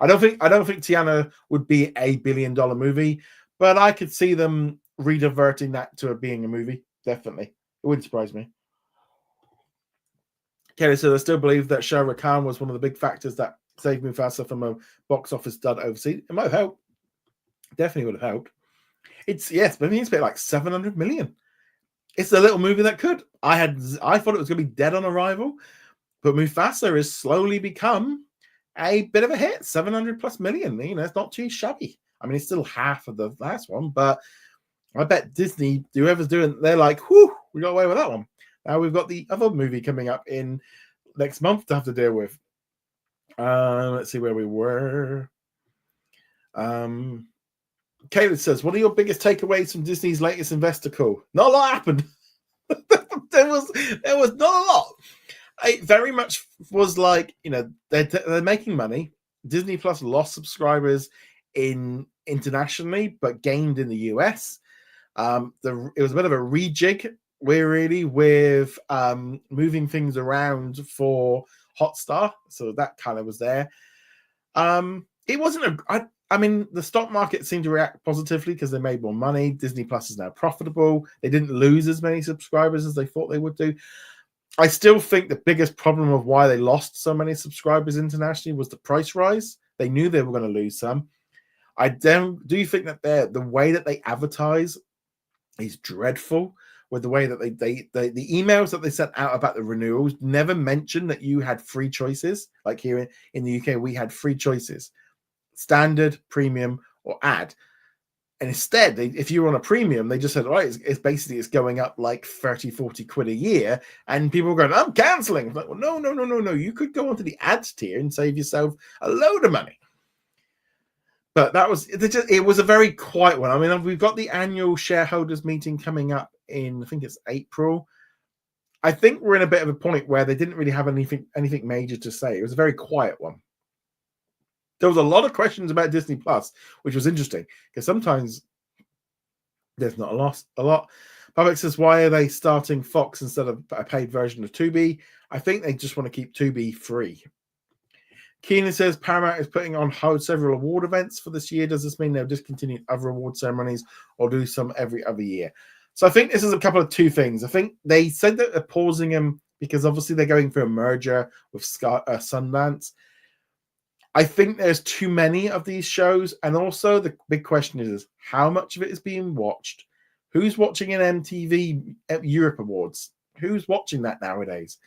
I don't think Tiana would be a $1 billion movie, but I could see them rediverting that to being a movie. Definitely, it wouldn't surprise me. Kelly says, I still believe that Shah Rukh Khan was one of the big factors that saved Mufasa from a box office dud overseas. It might help. Definitely would have helped. But I mean, it's paid like 700 million. It's a little movie that could. I thought it was going to be dead on arrival, but Mufasa has slowly become a bit of a hit. 700 plus million. You know, it's not too shabby. I mean, it's still half of the last one, but I bet Disney, whoever's doing, they're like, whew, we got away with that one. Now we've got the other movie coming up in next month to have to deal with. Let's see where we were. Caleb says, what are your biggest takeaways from Disney's latest investor call? Not a lot happened. there was not a lot. It very much was like, you know, they're making money. Disney Plus lost subscribers internationally, but gained in the US. It was a bit of a rejig, with moving things around for Hotstar, so that kind of was there. It wasn't I mean, the stock market seemed to react positively because they made more money. Disney Plus is now profitable. They didn't lose as many subscribers as they thought they would do. I still think the biggest problem of why they lost so many subscribers internationally was the price rise. They knew they were going to lose some. I do think that the way that they advertise is dreadful. With the way that the emails that they sent out about the renewals never mentioned that you had free choices. Like here in the UK, we had free choices: standard, premium, or ad. And instead, if you were on a premium, they just said, all right, it's basically going up like 30, 40 quid a year. And people were going, I'm canceling. Like, well, no. You could go onto the ads tier and save yourself a load of money. But it was a very quiet one. I mean, we've got the annual shareholders meeting coming up in, I think it's April. I think we're in a bit of a point where they didn't really have anything major to say. It was a very quiet one. There was a lot of questions about Disney Plus, which was interesting because sometimes there's not a lot. Public says, why are they starting Fox instead of a paid version of Tubi? I think they just want to keep Tubi free. Keenan says Paramount is putting on hold several award events for this year. Does this mean they'll discontinue other award ceremonies or do some every other year? So I think this is a couple of two things. I think they said that they're pausing them because obviously they're going for a merger with Sundance. I think there's too many of these shows. And also the big question is how much of it is being watched? Who's watching an MTV Europe Awards? Who's watching that nowadays?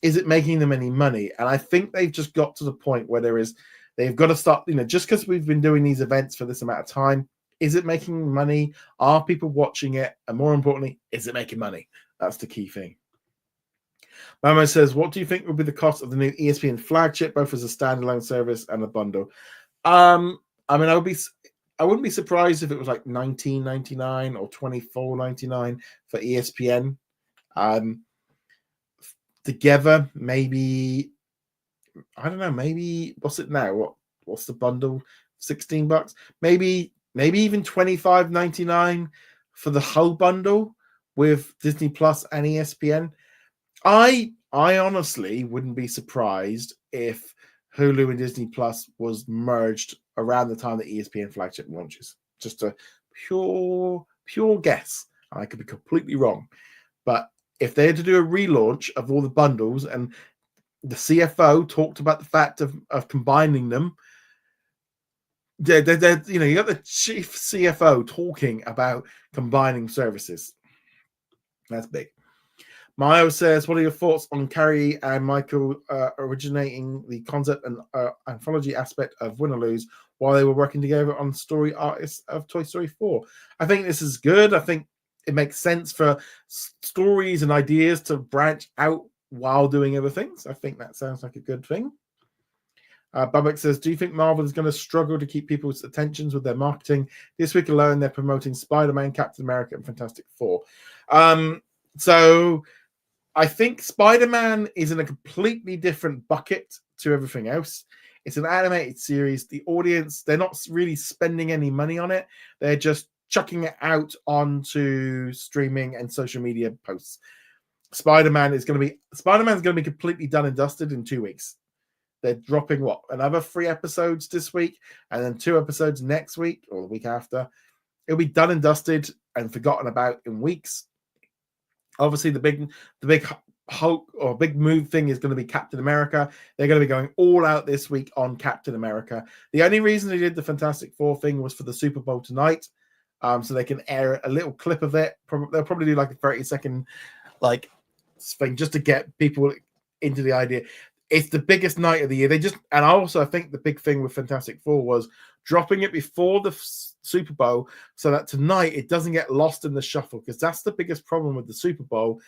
Is it making them any money? And I think they've just got to the point where they've got to start, just because we've been doing these events for this amount of time, is it making money? Are people watching it? And more importantly, is it making money? That's the key thing. Mamo says, what do you think will be the cost of the new ESPN flagship, both as a standalone service and a bundle? I mean, I wouldn't be surprised if it was like $19.99 or $24.99 for ESPN. Together, maybe, I don't know, maybe what's it now? What's the bundle? $16? Maybe even $25.99 for the whole bundle with Disney Plus and ESPN. I honestly wouldn't be surprised if Hulu and Disney Plus was merged around the time the ESPN flagship launches. Just a pure guess. I could be completely wrong, but if they had to do a relaunch of all the bundles, and the CFO talked about the fact of combining them, you got the chief CFO talking about combining services. That's big. Mayo says, what are your thoughts on Carrie and Michael originating the concept and anthology aspect of Win or Lose while they were working together on story artists of Toy Story 4? I think this is good. I think it makes sense for stories and ideas to branch out while doing other things. I think that sounds like a good thing. Babak says, do you think Marvel is going to struggle to keep people's attentions with their marketing? This week alone, they're promoting Spider-Man, Captain America, and Fantastic Four. So I think Spider-Man is in a completely different bucket to everything else. It's an animated series. The audience, they're not really spending any money on it. They're just chucking it out onto streaming and social media posts. Spider-Man's going to be completely done and dusted in 2 weeks. They're dropping another 3 episodes this week, and then 2 episodes next week or the week after. It'll be done and dusted and forgotten about in weeks. Obviously, the big Hulk or big move thing is going to be Captain America. They're going to be going all out this week on Captain America. The only reason they did the Fantastic Four thing was for the Super Bowl tonight, so they can air a little clip of it. They'll probably do like a 30-second like thing just to get people into the idea. It's the biggest night of the year. And also I think the big thing with Fantastic Four was dropping it before the Super Bowl so that tonight it doesn't get lost in the shuffle, because that's the biggest problem with the Super Bowl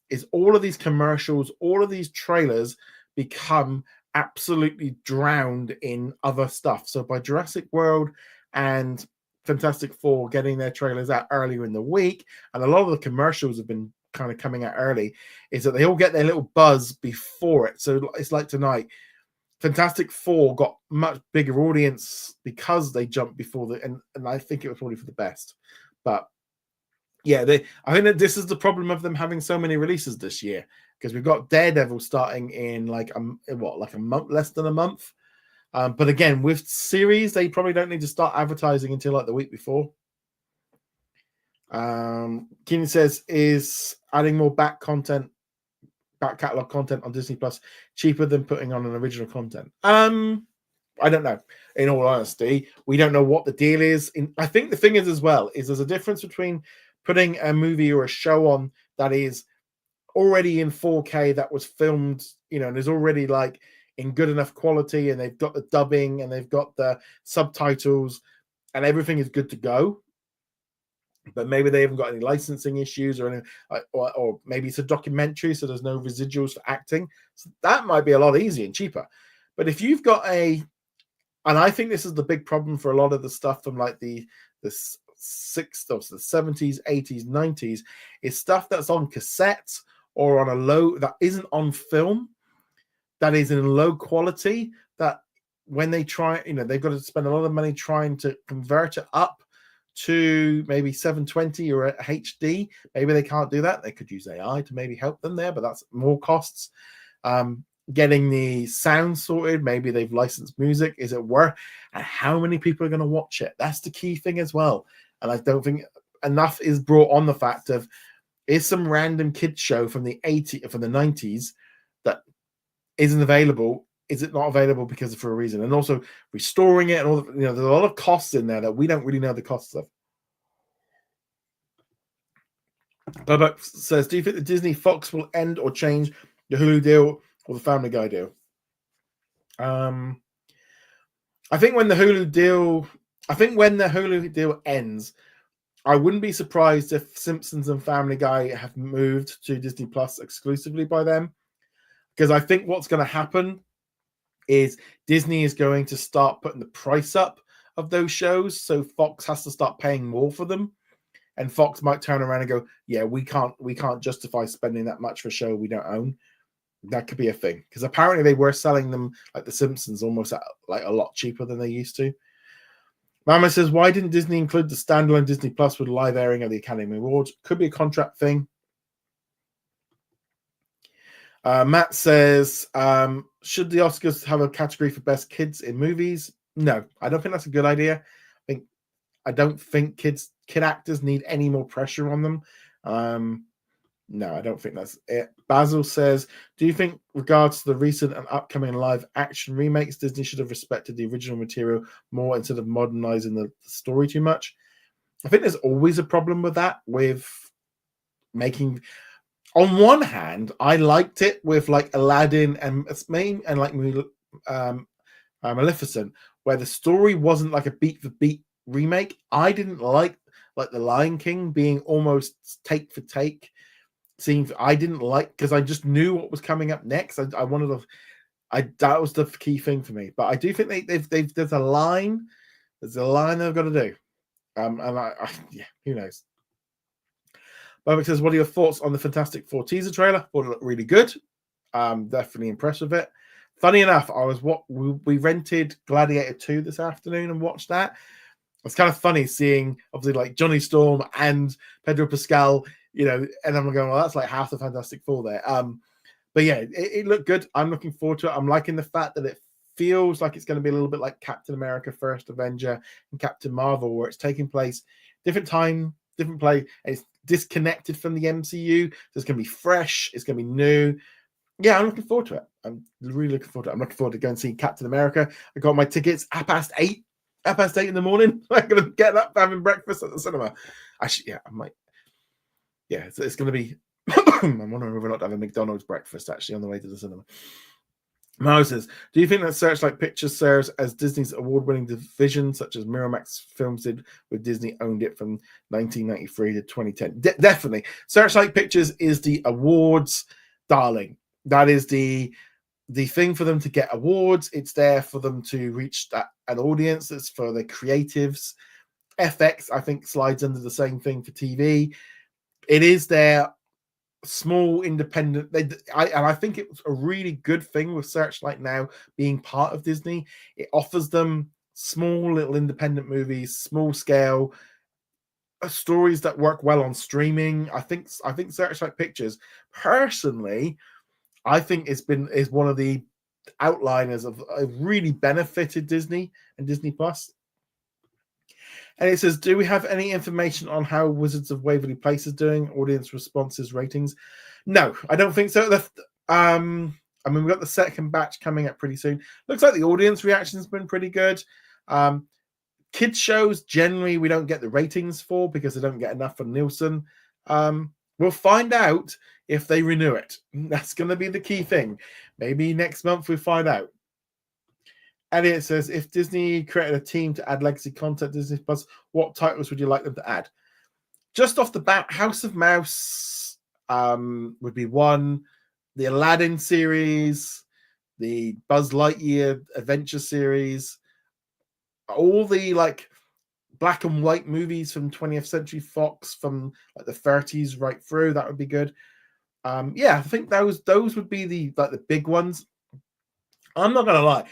is all of these commercials, all of these trailers become absolutely drowned in other stuff. So by Jurassic World and Fantastic Four getting their trailers out earlier in the week, and a lot of the commercials have been kind of coming out early, is that they all get their little buzz before it. So it's like tonight, Fantastic Four got much bigger audience because they jumped before and I think it was probably for the best. But yeah, I think that this is the problem of them having so many releases this year, because we've got Daredevil starting in like a month, less than a month. But again, with series, they probably don't need to start advertising until like the week before. Keenan says, is adding more back catalog content on Disney Plus cheaper than putting on an original content? I don't know. In all honesty, we don't know what the deal is. I think the thing is as well is there's a difference between putting a movie or a show on that is already in 4K, that was filmed, and is already like in good enough quality, and they've got the dubbing and they've got the subtitles and everything is good to go. But maybe they haven't got any licensing issues or maybe it's a documentary, so there's no residuals for acting. So that might be a lot easier and cheaper. But if you've got and I think this is the big problem for a lot of the stuff from like the 60s, the 70s, 80s, 90s, is stuff that's on cassettes or on that isn't on film, that is in low quality, that when they try, they've got to spend a lot of money trying to convert it up to maybe 720 or a HD. Maybe they can't do that. They could use AI to maybe help them there, but that's more costs. Getting the sound sorted, maybe they've licensed music. Is it worth? And how many people are going to watch it? That's the key thing as well. And I don't think enough is brought on the fact of, is some random kids show from the 90s that isn't available? Is it not available because for a reason? And also restoring it and all there's a lot of costs in there that we don't really know the costs of. Bubba says, do you think the Disney Fox will end or change the Hulu deal or the Family Guy deal? I think when the Hulu deal ends, I wouldn't be surprised if Simpsons and Family Guy have moved to Disney Plus exclusively by them, because I think what's going to happen is Disney is going to start putting the price up of those shows, so Fox has to start paying more for them, and Fox might turn around and go, yeah, we can't justify spending that much for a show we don't own. That could be a thing, because apparently they were selling them like the Simpsons almost at like a lot cheaper than they used to. Mama says, why didn't Disney include the standalone Disney Plus with live airing of the Academy Awards? Could be a contract thing. Matt says, should the Oscars have a category for best kids in movies? No, I don't think that's a good idea. I don't think kid actors need any more pressure on them. No, I don't think that's it. Basil says, do you think, regards to the recent and upcoming live action remakes, Disney should have respected the original material more instead of modernizing the story too much? I think there's always a problem with that, with making... On one hand, I liked it with like Aladdin and like Maleficent, where the story wasn't like a beat for beat remake. I didn't like The Lion King being almost take for take. I didn't like, because I just knew what was coming up next. I wanted to. That was the key thing for me. But I do think there's a line. There's a line they've got to do. And yeah, who knows. Bobby says, what are your thoughts on the Fantastic Four teaser trailer? Thought it looked really good. Definitely impressed with it. Funny enough, we rented Gladiator 2 this afternoon and watched that. It's kind of funny seeing obviously like Johnny Storm and Pedro Pascal, and I'm going, well, that's like half the Fantastic Four there. But yeah, it looked good. I'm looking forward to it. I'm liking the fact that it feels like it's going to be a little bit like Captain America: First Avenger and Captain Marvel, where it's taking place different time, different play. It's disconnected from the MCU. So it's going to be fresh. It's going to be new. Yeah, I'm looking forward to it. I'm really looking forward to it. I'm looking forward to going and see Captain America. I got my tickets at past 8 in the morning. I'm going to get up having breakfast at the cinema. Actually, yeah, I might. Yeah, it's going to be. I'm wondering whether or not to have a McDonald's breakfast actually on the way to the cinema. Moses, do you think that Searchlight Pictures serves as Disney's award-winning division, such as Miramax Films did with Disney owned it from 1993 to 2010? Definitely. Searchlight Pictures is the awards darling. That is the thing for them to get awards. It's there for them to reach an audience. It's for the creatives. FX, I think, slides under the same thing for TV. It is their small independent, and I think it's a really good thing with Searchlight now being part of Disney. It offers them small little independent movies, small scale stories that work well on streaming. I think Searchlight Pictures, personally, I think is one of the outliners of really benefited Disney and Disney Plus. And it says, do we have any information on how Wizards of Waverly Place is doing? Audience responses, ratings? No, I don't think so. I mean, we've got the second batch coming up pretty soon. Looks like the audience reaction has been pretty good. Kids shows, generally, we don't get the ratings for because they don't get enough from Nielsen. We'll find out if they renew it. That's going to be the key thing. Maybe next month we'll find out. Elliot says, if Disney created a team to add legacy content to Disney Plus, what titles would you like them to add? Just off the bat, House of Mouse would be one. The Aladdin series, the Buzz Lightyear adventure series, all the like black and white movies from 20th Century Fox from like the 30s right through. That would be good. Yeah, I think those would be the big ones. I'm not gonna lie.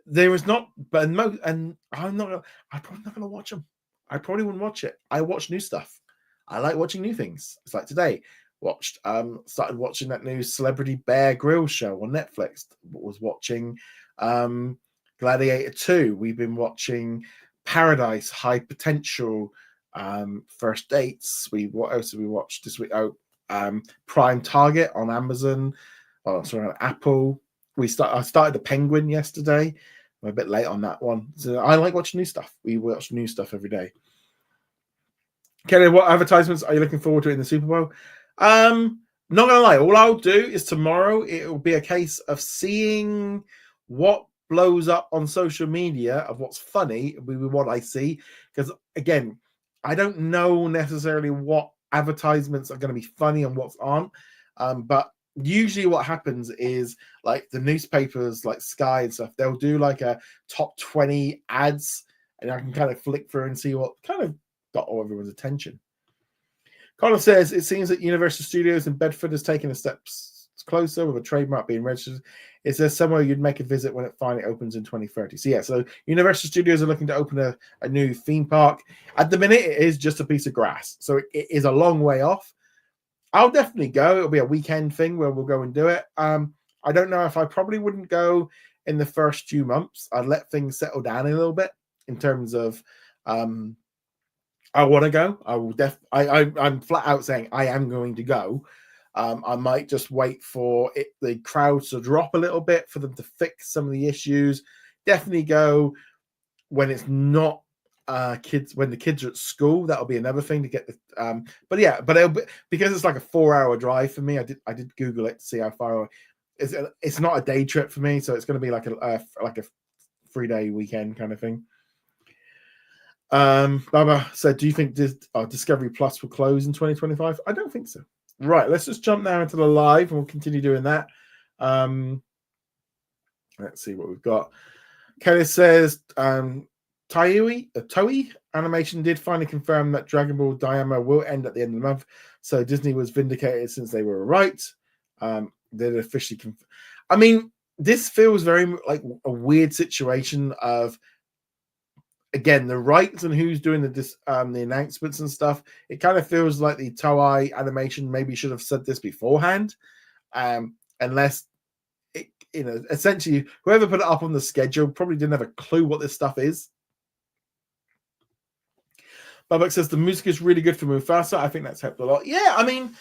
There is not, but I'm probably not gonna watch them. I probably wouldn't watch it. I watch new stuff. I like watching new things. It's like today, started watching that new Celebrity Bear Grylls show on Netflix. Was watching Gladiator 2. We've been watching Paradise, High Potential, First Dates. What else have we watched this week? Prime Target on Amazon. Oh, sorry, on Apple. I started The Penguin yesterday. I'm a bit late on that one. So I like watching new stuff. We watch new stuff every day. Kelly, what advertisements are you looking forward to in the Super Bowl? Not gonna lie, all I'll do is tomorrow it will be a case of seeing what blows up on social media of what's funny with what I see. Because again, I don't know necessarily what advertisements are going to be funny and what's aren't. But usually what happens is like the newspapers like Sky and stuff, they'll do like a top 20 ads and I can kind of flick through and see what kind of got all everyone's attention. Connor says it seems that Universal Studios in Bedford has taken a step closer with a trademark being registered. Is there somewhere you'd make a visit when it finally opens in 2030? So yeah, so Universal Studios are looking to open a new theme park. At the minute it is just a piece of grass, so it is a long way off. I'll definitely go. It'll be a weekend thing where we'll go and do it. I don't know if I probably wouldn't go in the first few months. I'd let things settle down a little bit in terms of I want to go. I will I'm flat out saying I am going to go. I might just wait for the crowds to drop a little bit for them to fix some of the issues. Definitely go when it's not kids, when the kids are at school. That'll be another thing to get the but it'll be, because it's like a 4-hour drive for me. I did Google it to see how far away. It's not a day trip for me, so it's going to be like a 3-day weekend kind of thing. Baba said, do you think Discovery Plus will close in 2025? I don't think so. Right, let's just jump now into the live and we'll continue doing that. Let's see what we've got. Kelly says Toei Animation did finally confirm that Dragon Ball Daima will end at the end of the month, so Disney was vindicated since they were right. They'd officially I mean, this feels very like a weird situation of, again, the rights and who's doing the announcements and stuff. It kind of feels like the Toei Animation maybe should have said this beforehand, unless it, essentially whoever put it up on the schedule probably didn't have a clue what this stuff is. Babak says the music is really good for Mufasa. I think that's helped a lot. Yeah, I mean,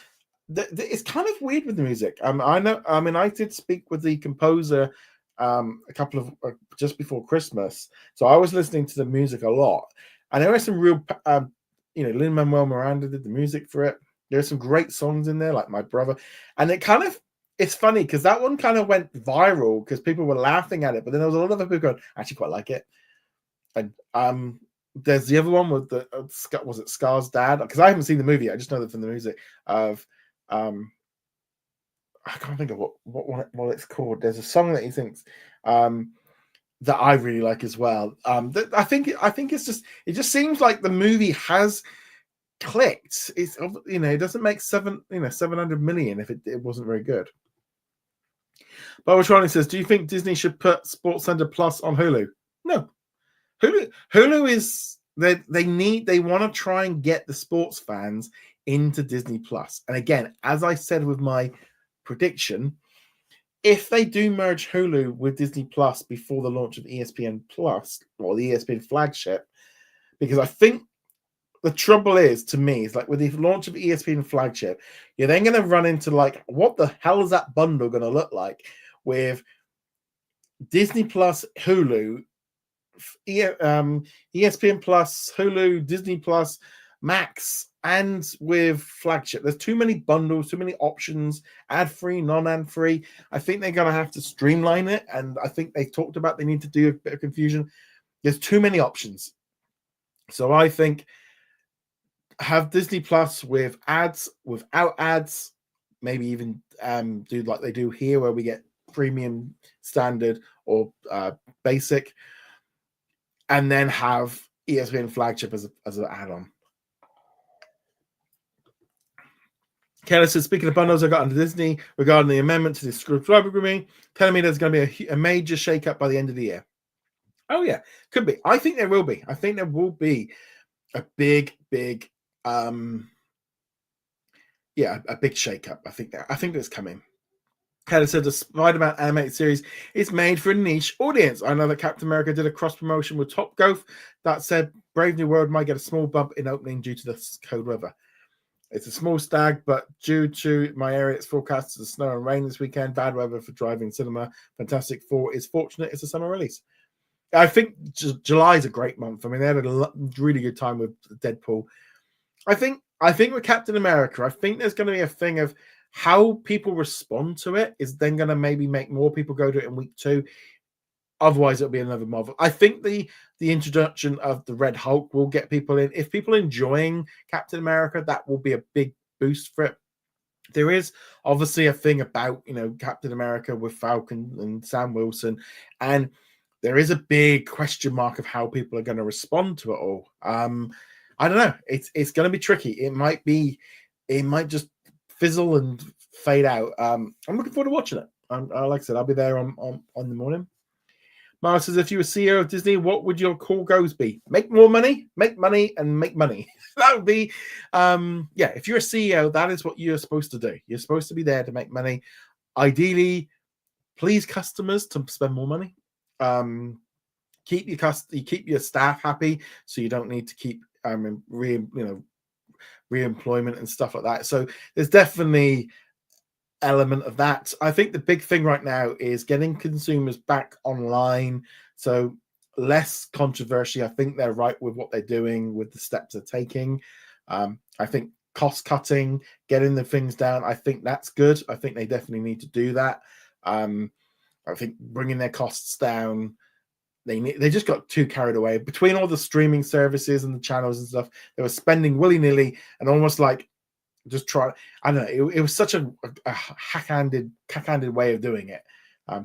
it's kind of weird with the music. I know. I mean, I did speak with the composer a couple of just before Christmas, so I was listening to the music a lot, and there were some real, Lin Manuel Miranda did the music for it. There are some great songs in there, like My Brother, and it's funny because that one kind of went viral because people were laughing at it, but then there was a lot of people going, I actually quite like it, and there's the other one with the was it Scar's dad? Because I haven't seen the movie, I just know that from the music of I can't think of what it's called. There's a song that he thinks that I really like as well. I think it just seems like the movie has clicked. It's it doesn't make 700 million if it wasn't very good. But Ronnie says, do you think Disney should put SportsCenter Plus on Hulu? No. Hulu is they want to try and get the sports fans into Disney Plus. And again, as I said with my prediction, if they do merge Hulu with Disney Plus before the launch of ESPN Plus or the ESPN flagship, because I think the trouble is, to me, is like with the launch of ESPN flagship, you're then going to run into like, what the hell is that bundle going to look like with Disney Plus, Hulu, ESPN Plus, Hulu, Disney Plus, Max, and with flagship. There's too many bundles, too many options, ad-free, non-ad-free. I think they're going to have to streamline it, and I think they've talked about they need to do a bit of confusion. There's too many options. So I think have Disney Plus with ads, without ads, maybe even do like they do here where we get premium, standard, or basic, and then have ESPN flagship as an add-on. Kelly says, speaking of bundles I got under Disney regarding the amendment to the subscriber agreement, telling me there's going to be a major shake-up by the end of the year. Oh yeah, could be. I think there will be. I think there will be a big a big shake-up. I think it's coming. Kelly said the Spider-Man animated series is made for a niche audience. I know that Captain America did a cross-promotion with Top Golf that said Brave New World might get a small bump in opening due to the cold weather. It's a small stag, but due to my area, it's forecast as snow and rain this weekend. Bad weather for driving cinema. Fantastic Four is fortunate it's a summer release. I think July is a great month. I mean, they had a really good time with Deadpool. I think with Captain America, I think there's going to be a thing of how people respond to it is then going to maybe make more people go to it in week 2. Otherwise, it'll be another Marvel. I think the introduction of the Red Hulk will get people in. If people are enjoying Captain America, that will be a big boost for it. There is obviously a thing about, Captain America with Falcon and Sam Wilson, and there is a big question mark of how people are going to respond to it all. I don't know. It's going to be tricky. It might just fizzle and fade out. I'm looking forward to watching it. Like I said, I'll be there on the morning. Mara says, if you were CEO of Disney, what would your core goals be? Make more money, make money, and make money. That would be, if you're a CEO, that is what you're supposed to do. You're supposed to be there to make money. Ideally, please customers to spend more money. Keep your staff happy, so you don't need to keep reemployment and stuff like that. So there's definitely element of that. I think the big thing right now is getting consumers back online. So less controversy. I think they're right with what they're doing, with the steps they're taking. I think cost cutting, getting the things down, I think that's good. I think they definitely need to do that. I think bringing their costs down, they just got too carried away between all the streaming services and the channels and stuff. They were spending willy-nilly and almost like just try. I don't know. It was such a hack-handed way of doing it.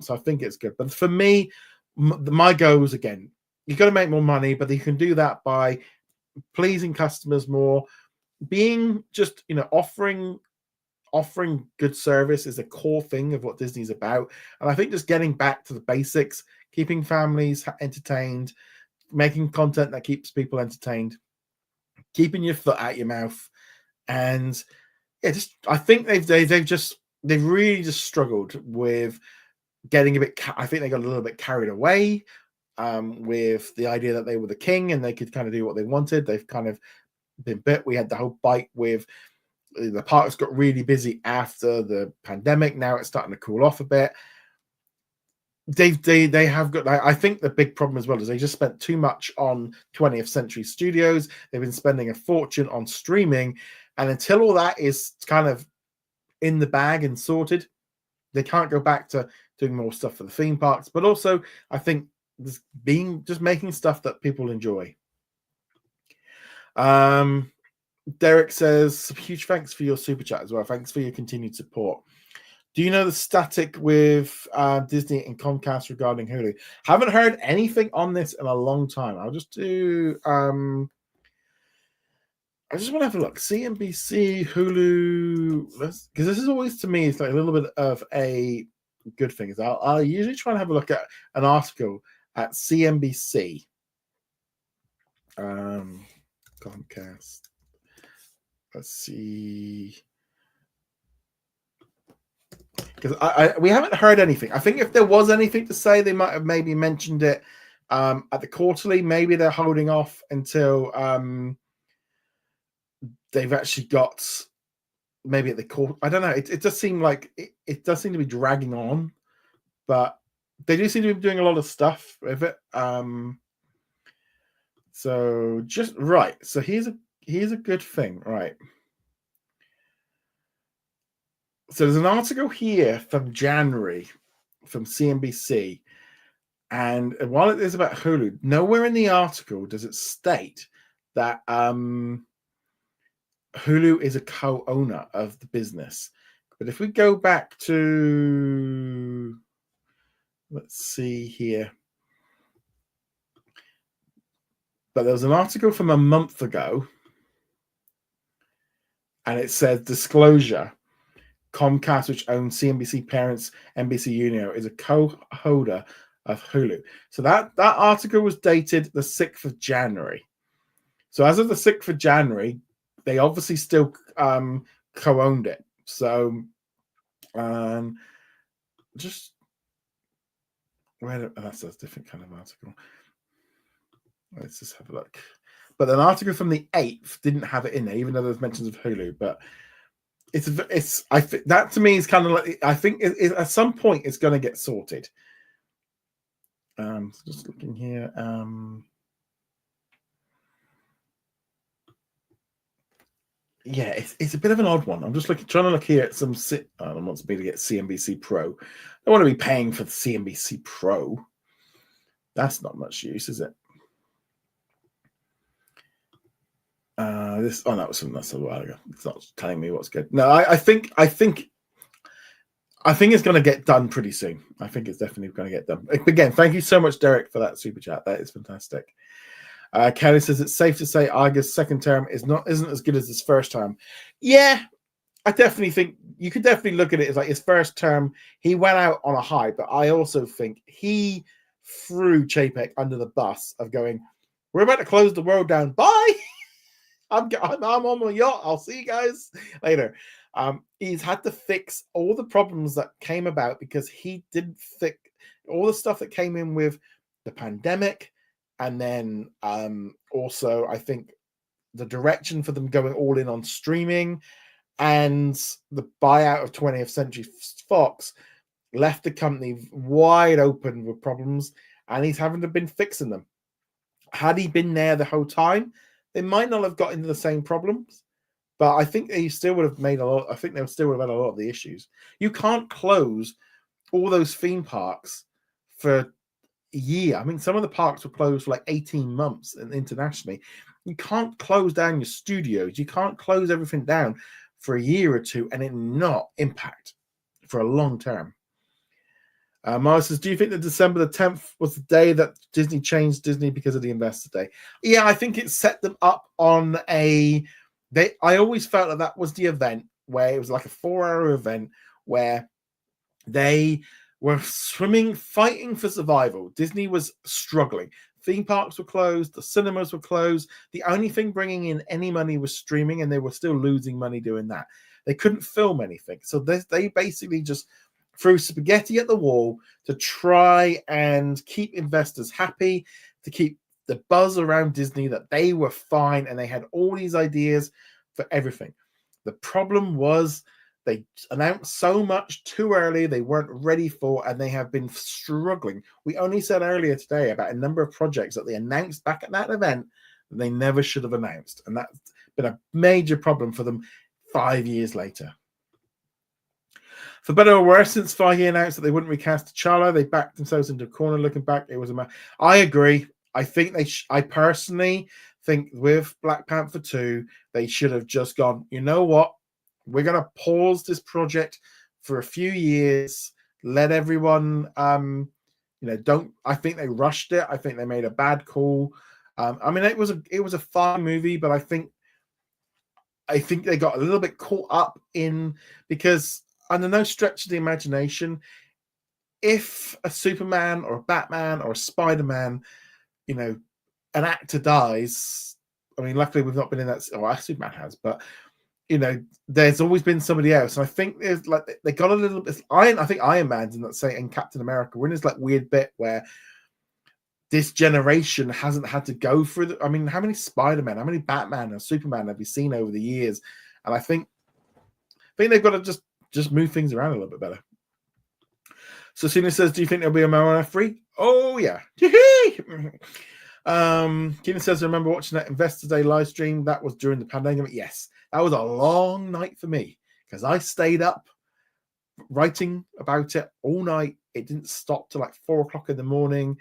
So I think it's good. But for me, my goals again, you've got to make more money, but you can do that by pleasing customers more, being just offering good service is a core thing of what Disney's about. And I think just getting back to the basics, keeping families entertained, making content that keeps people entertained, keeping your foot out your mouth. And I think they've really just struggled with getting a bit. I think they got a little bit carried away with the idea that they were the king and they could kind of do what they wanted. They've kind of been bit. We had the whole bite with the parks got really busy after the pandemic. Now it's starting to cool off a bit. They have got. I think the big problem as well is they just spent too much on 20th Century Studios. They've been spending a fortune on streaming, and until all that is kind of in the bag and sorted, they can't go back to doing more stuff for the theme parks. But also, I think just making stuff that people enjoy. Derek says, huge thanks for your super chat as well. Thanks for your continued support. Do you know the static with Disney and Comcast regarding Hulu? Haven't heard anything on this in a long time. I'll just do. I just want to have a look. CNBC, Hulu, because this is always to me it's like a little bit of a good thing. I'll usually try and have a look at an article at CNBC. Comcast. Let's see. Because we haven't heard anything. I think if there was anything to say, they might have maybe mentioned it at the quarterly. Maybe they're holding off until they've actually got maybe at the court. I don't know. It does seem like it does seem to be dragging on, but they do seem to be doing a lot of stuff with it. So just right. So here's a good thing, right? So there's an article here from January from CNBC, and while it is about Hulu, nowhere in the article does it state that Hulu is a co-owner of the business. But if we go back to, let's see here, but there was an article from a month ago, and it said disclosure. Comcast, which owns CNBC parents NBC Union, is a co-holder of Hulu. So that article was dated the 6th of January. So as of the 6th of January, they obviously still co-owned it. So just that's a different kind of article. Let's just have a look. But an article from the 8th didn't have it in there, even though there's mentions of Hulu. But I think that to me is kind of like, I think at some point it's going to get sorted. Just looking here. Yeah, it's a bit of an odd one. I'm just trying to look here at some. I want me to get CNBC Pro. I want to be paying for the CNBC Pro. That's not much use, is it? That's a while ago. It's not telling me what's good. No, I think it's going to get done pretty soon. I think it's definitely going to get done. Again, thank you so much, Derek, for that super chat. That is fantastic. Kelly says it's safe to say Iger's second term isn't as good as his first term. Yeah, I definitely think you could definitely look at it as like his first term. He went out on a high, but I also think he threw Chapek under the bus of going, "We're about to close the world down. Bye." I'm on my yacht. I'll see you guys later. He's had to fix all the problems that came about because he didn't fix all the stuff that came in with the pandemic. And then also, I think the direction for them going all in on streaming and the buyout of 20th Century Fox left the company wide open with problems, and he's having to been fixing them. Had he been there the whole time, they might not have got into the same problems, but I think they still would have made a lot. I think they still would have had a lot of the issues. You can't close all those theme parks for a year. I mean, some of the parks were closed for like 18 months internationally. You can't close down your studios. You can't close everything down for a year or two and it not impact for a long term. Mara says, do you think that December the 10th was the day that Disney changed Disney because of the Investor Day? Yeah, I think it set them up on I always felt that was the event where it was like a 4-hour event where they were fighting for survival. Disney was struggling. Theme parks were closed. The cinemas were closed. The only thing bringing in any money was streaming, and they were still losing money doing that. They couldn't film anything. So they basically just threw spaghetti at the wall to try and keep investors happy, to keep the buzz around Disney that they were fine and they had all these ideas for everything. The problem was they announced so much too early, they weren't ready for, and they have been struggling. We only said earlier today about a number of projects that they announced back at that event that they never should have announced. And that's been a major problem for them 5 years later. For better or worse, since Feige announced that they wouldn't recast T'Challa, they backed themselves into a corner. Looking back, it was I agree. I think I personally think with Black Panther 2, they should have just gone, you know what? We're going to pause this project for a few years. Let everyone, don't. I think they rushed it. I think they made a bad call. I mean, it was a fine movie, but I think they got a little bit caught up in, because under no stretch of the imagination, if a Superman or a Batman or a Spider-Man, an actor dies, I mean, luckily we've not been in that, or Superman has, but there's always been somebody else. And I think there's they got a little bit. I think Iron Man's in that, say, in Captain America, we're in this weird bit where this generation hasn't had to go through I mean, how many Spider-Man, how many Batman or Superman have you seen over the years? And I think they've got to just move things around a little bit better. So Cena says, do you think there'll be a Moana 3? Oh yeah. Keenan says, I remember watching that Investor Day live stream. That was during the pandemic. Yes, that was a long night for me because I stayed up writing about it all night. It didn't stop till 4 o'clock in the morning.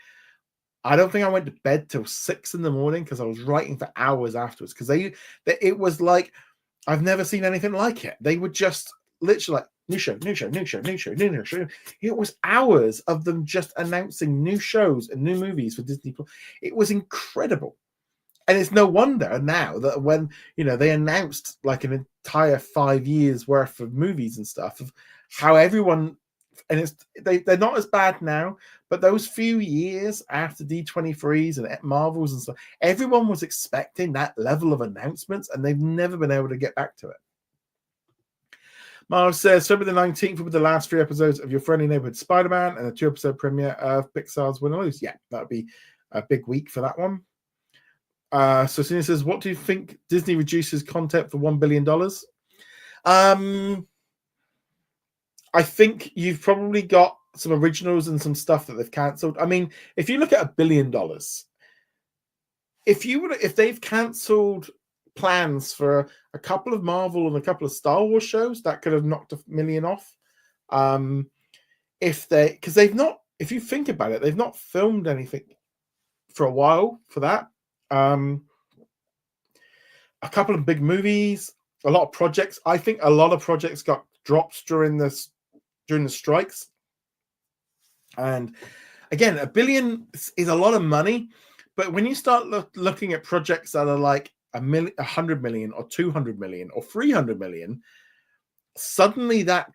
I don't think I went to bed till 6 in the morning because I was writing for hours afterwards. Because it was like, I've never seen anything like it. They would just literally new show. It was hours of them just announcing new shows and new movies for Disney. It was incredible. And it's no wonder now that when, they announced an entire 5 years worth of movies and stuff, of how everyone, and they're not as bad now, but those few years after D23s and Marvels and stuff, everyone was expecting that level of announcements, and they've never been able to get back to it. Miles says, February the 19th will be the last 3 episodes of Your Friendly Neighborhood Spider-Man and a 2-episode premiere of Pixar's Win or Lose. Yeah, that would be a big week for that one. So Cena says, what do you think Disney reduces content for $1 billion? I think you've probably got some originals and some stuff that they've cancelled. I mean, if you look at $1 billion, if they've cancelled plans for a couple of Marvel and a couple of Star Wars shows, that could have knocked $1 million off. Because they've not, if you think about it, they've not filmed anything for a while for that. A couple of big movies, a lot of projects. I think a lot of projects got dropped during the strikes. And again, $1 billion is a lot of money, but when you start looking at projects that are like $100 million or $200 million or $300 million, suddenly that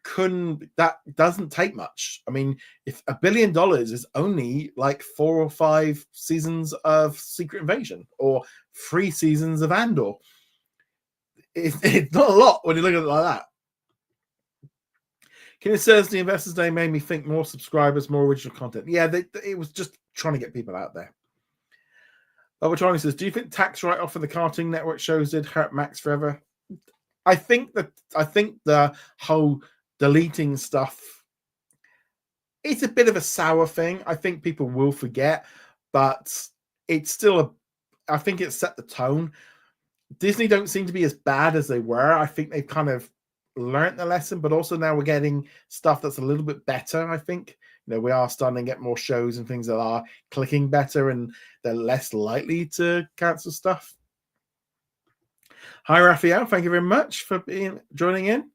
doesn't take much. I mean, if $1 billion is only 4 or 5 seasons of Secret Invasion or 3 seasons of Andor, it's not a lot when you look at it like that. Kenny says the Investors Day made me think more subscribers, more original content. Yeah, it was just trying to get people out there. Overtron says, do you think tax write-off for the Cartoon Network shows did hurt Max forever? I think the whole deleting stuff, it's a bit of a sour thing. I think people will forget, but it's still I think it set the tone. Disney don't seem to be as bad as they were. I think they've kind of learned the lesson, but also now we're getting stuff that's a little bit better. I think we are starting to get more shows and things that are clicking better, and they're less likely to cancel stuff. Hi Raphael, thank you very much for joining in.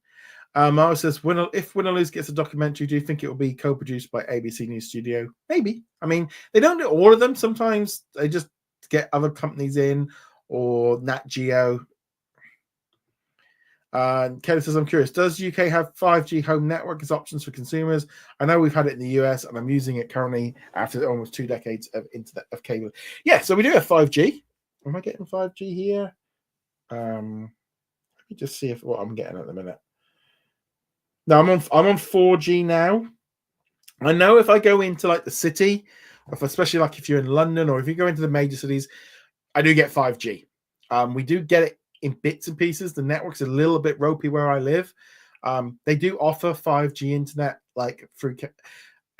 Mara says, if Win or Lose gets a documentary, do you think it will be co-produced by ABC News Studio? Maybe. I mean, they don't do all of them. Sometimes they just get other companies in, or Nat Geo. Kelly says, I'm curious, does UK have 5G home network as options for consumers? I know we've had it in the US, and I'm using it currently after almost 2 decades of internet of cable. Yeah, so we do have 5G. Am I getting 5G here? Let me just see what I'm getting at the minute. No, I'm on 4G now. I know if I go into the city especially like if you're in London or if you go into the major cities, I do get 5G. We do get it in bits and pieces. The network's a little bit ropey where I live. They do offer 5G internet like through.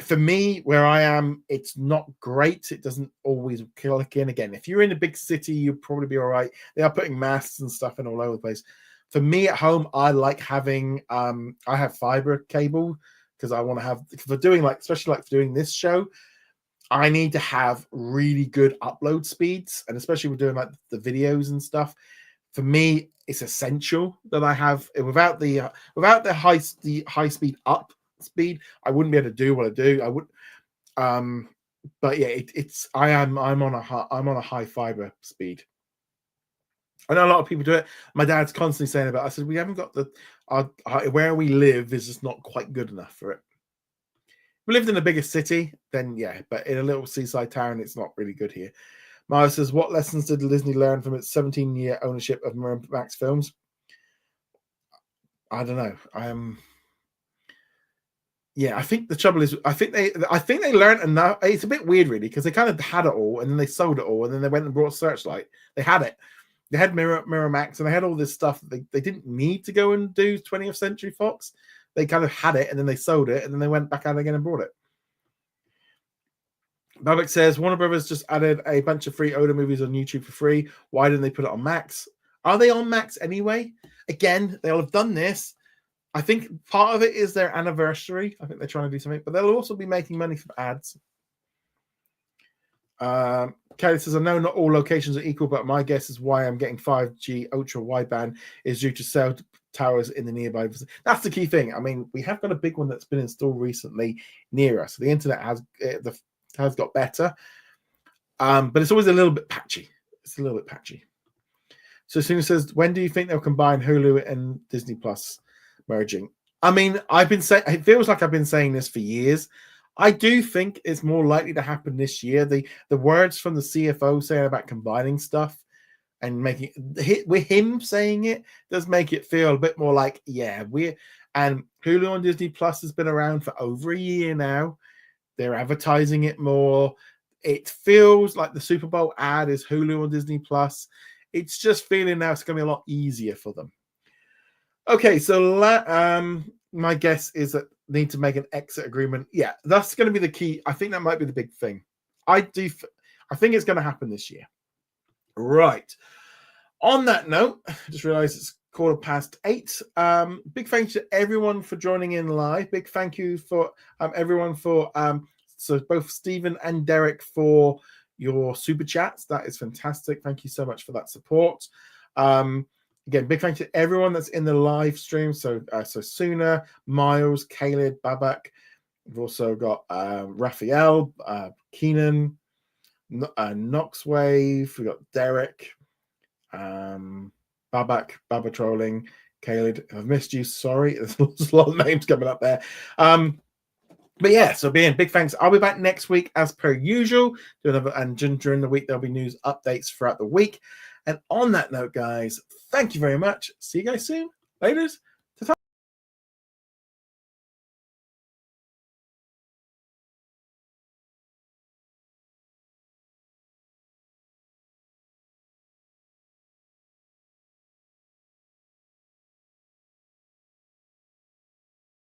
For me, where I am, it's not great. It doesn't always click in. Again, if you're in a big city, you'll probably be all right. They are putting masts and stuff in all over the place. For me at home, I like having I have fiber cable because I want to have for doing like especially like for doing this show. I need to have really good upload speeds, and especially with doing like the videos and stuff. For me, it's essential that I have without the high speed up speed, I wouldn't be able to do what I do. I would, but yeah, I'm on a high fiber speed. I know a lot of people do it. My dad's constantly saying about it. I said we haven't got where we live is just not quite good enough for it. If we lived in a bigger city, then yeah, but in a little seaside town, it's not really good here. Maya says, what lessons did Disney learn from its 17-year ownership of Miramax films? I don't know. Yeah, I think the trouble is, I think they learned enough. It's a bit weird, really, because they kind of had it all, and then they sold it all, and then they went and brought Searchlight. They had it. They had Miramax, and they had all this stuff that they didn't need to go and do 20th Century Fox. They kind of had it, and then they sold it, and then they went back out again and bought it. Babak says, Warner Brothers just added a bunch of free Oda movies on YouTube for free. Why didn't they put it on Max? Are they on Max anyway? Again, they'll have done this. I think part of it is their anniversary. I think they're trying to do something, but they'll also be making money from ads. Kelly says, I know not all locations are equal, but my guess is why I'm getting 5G ultra wideband is due to cell towers in the nearby. That's the key thing. I mean, we have got a big one that's been installed recently near us. So the internet has got better, but it's always a little bit patchy. It's a little bit patchy. So Suna says, when do you think they'll combine Hulu and Disney Plus merging? I mean, I've been saying, it feels like I've been saying this for years. I do think it's more likely to happen this year. The words from the CFO saying about combining stuff and making with him saying it does make it feel a bit more like, yeah, and Hulu and Disney Plus has been around for over a year now. They're advertising it more. It feels like the Super Bowl ad is Hulu and Disney Plus. It's just feeling now it's going to be a lot easier for them. Okay, so my guess is that they need to make an exit agreement. Yeah, that's going to be the key. I think that might be the big thing. I think it's going to happen this year. Right. On that note, I just realized it's 8:15. Big thank you to everyone for joining in live. Big thank you for everyone for so both Stephen and Derek for your super chats. That is fantastic. Thank you so much for that support. Again, big thank you to everyone that's in the live stream. So Suna, Miles, Caleb, Babak. We've also got Raphael, Keenan, Knoxwave. We've got Derek, Babak, Baba Trolling, Caleb. I've missed you. Sorry. There's a lot of names coming up there. But yeah, so big thanks. I'll be back next week as per usual. And during the week, there'll be news updates throughout the week. And on that note, guys, thank you very much. See you guys soon. Laters.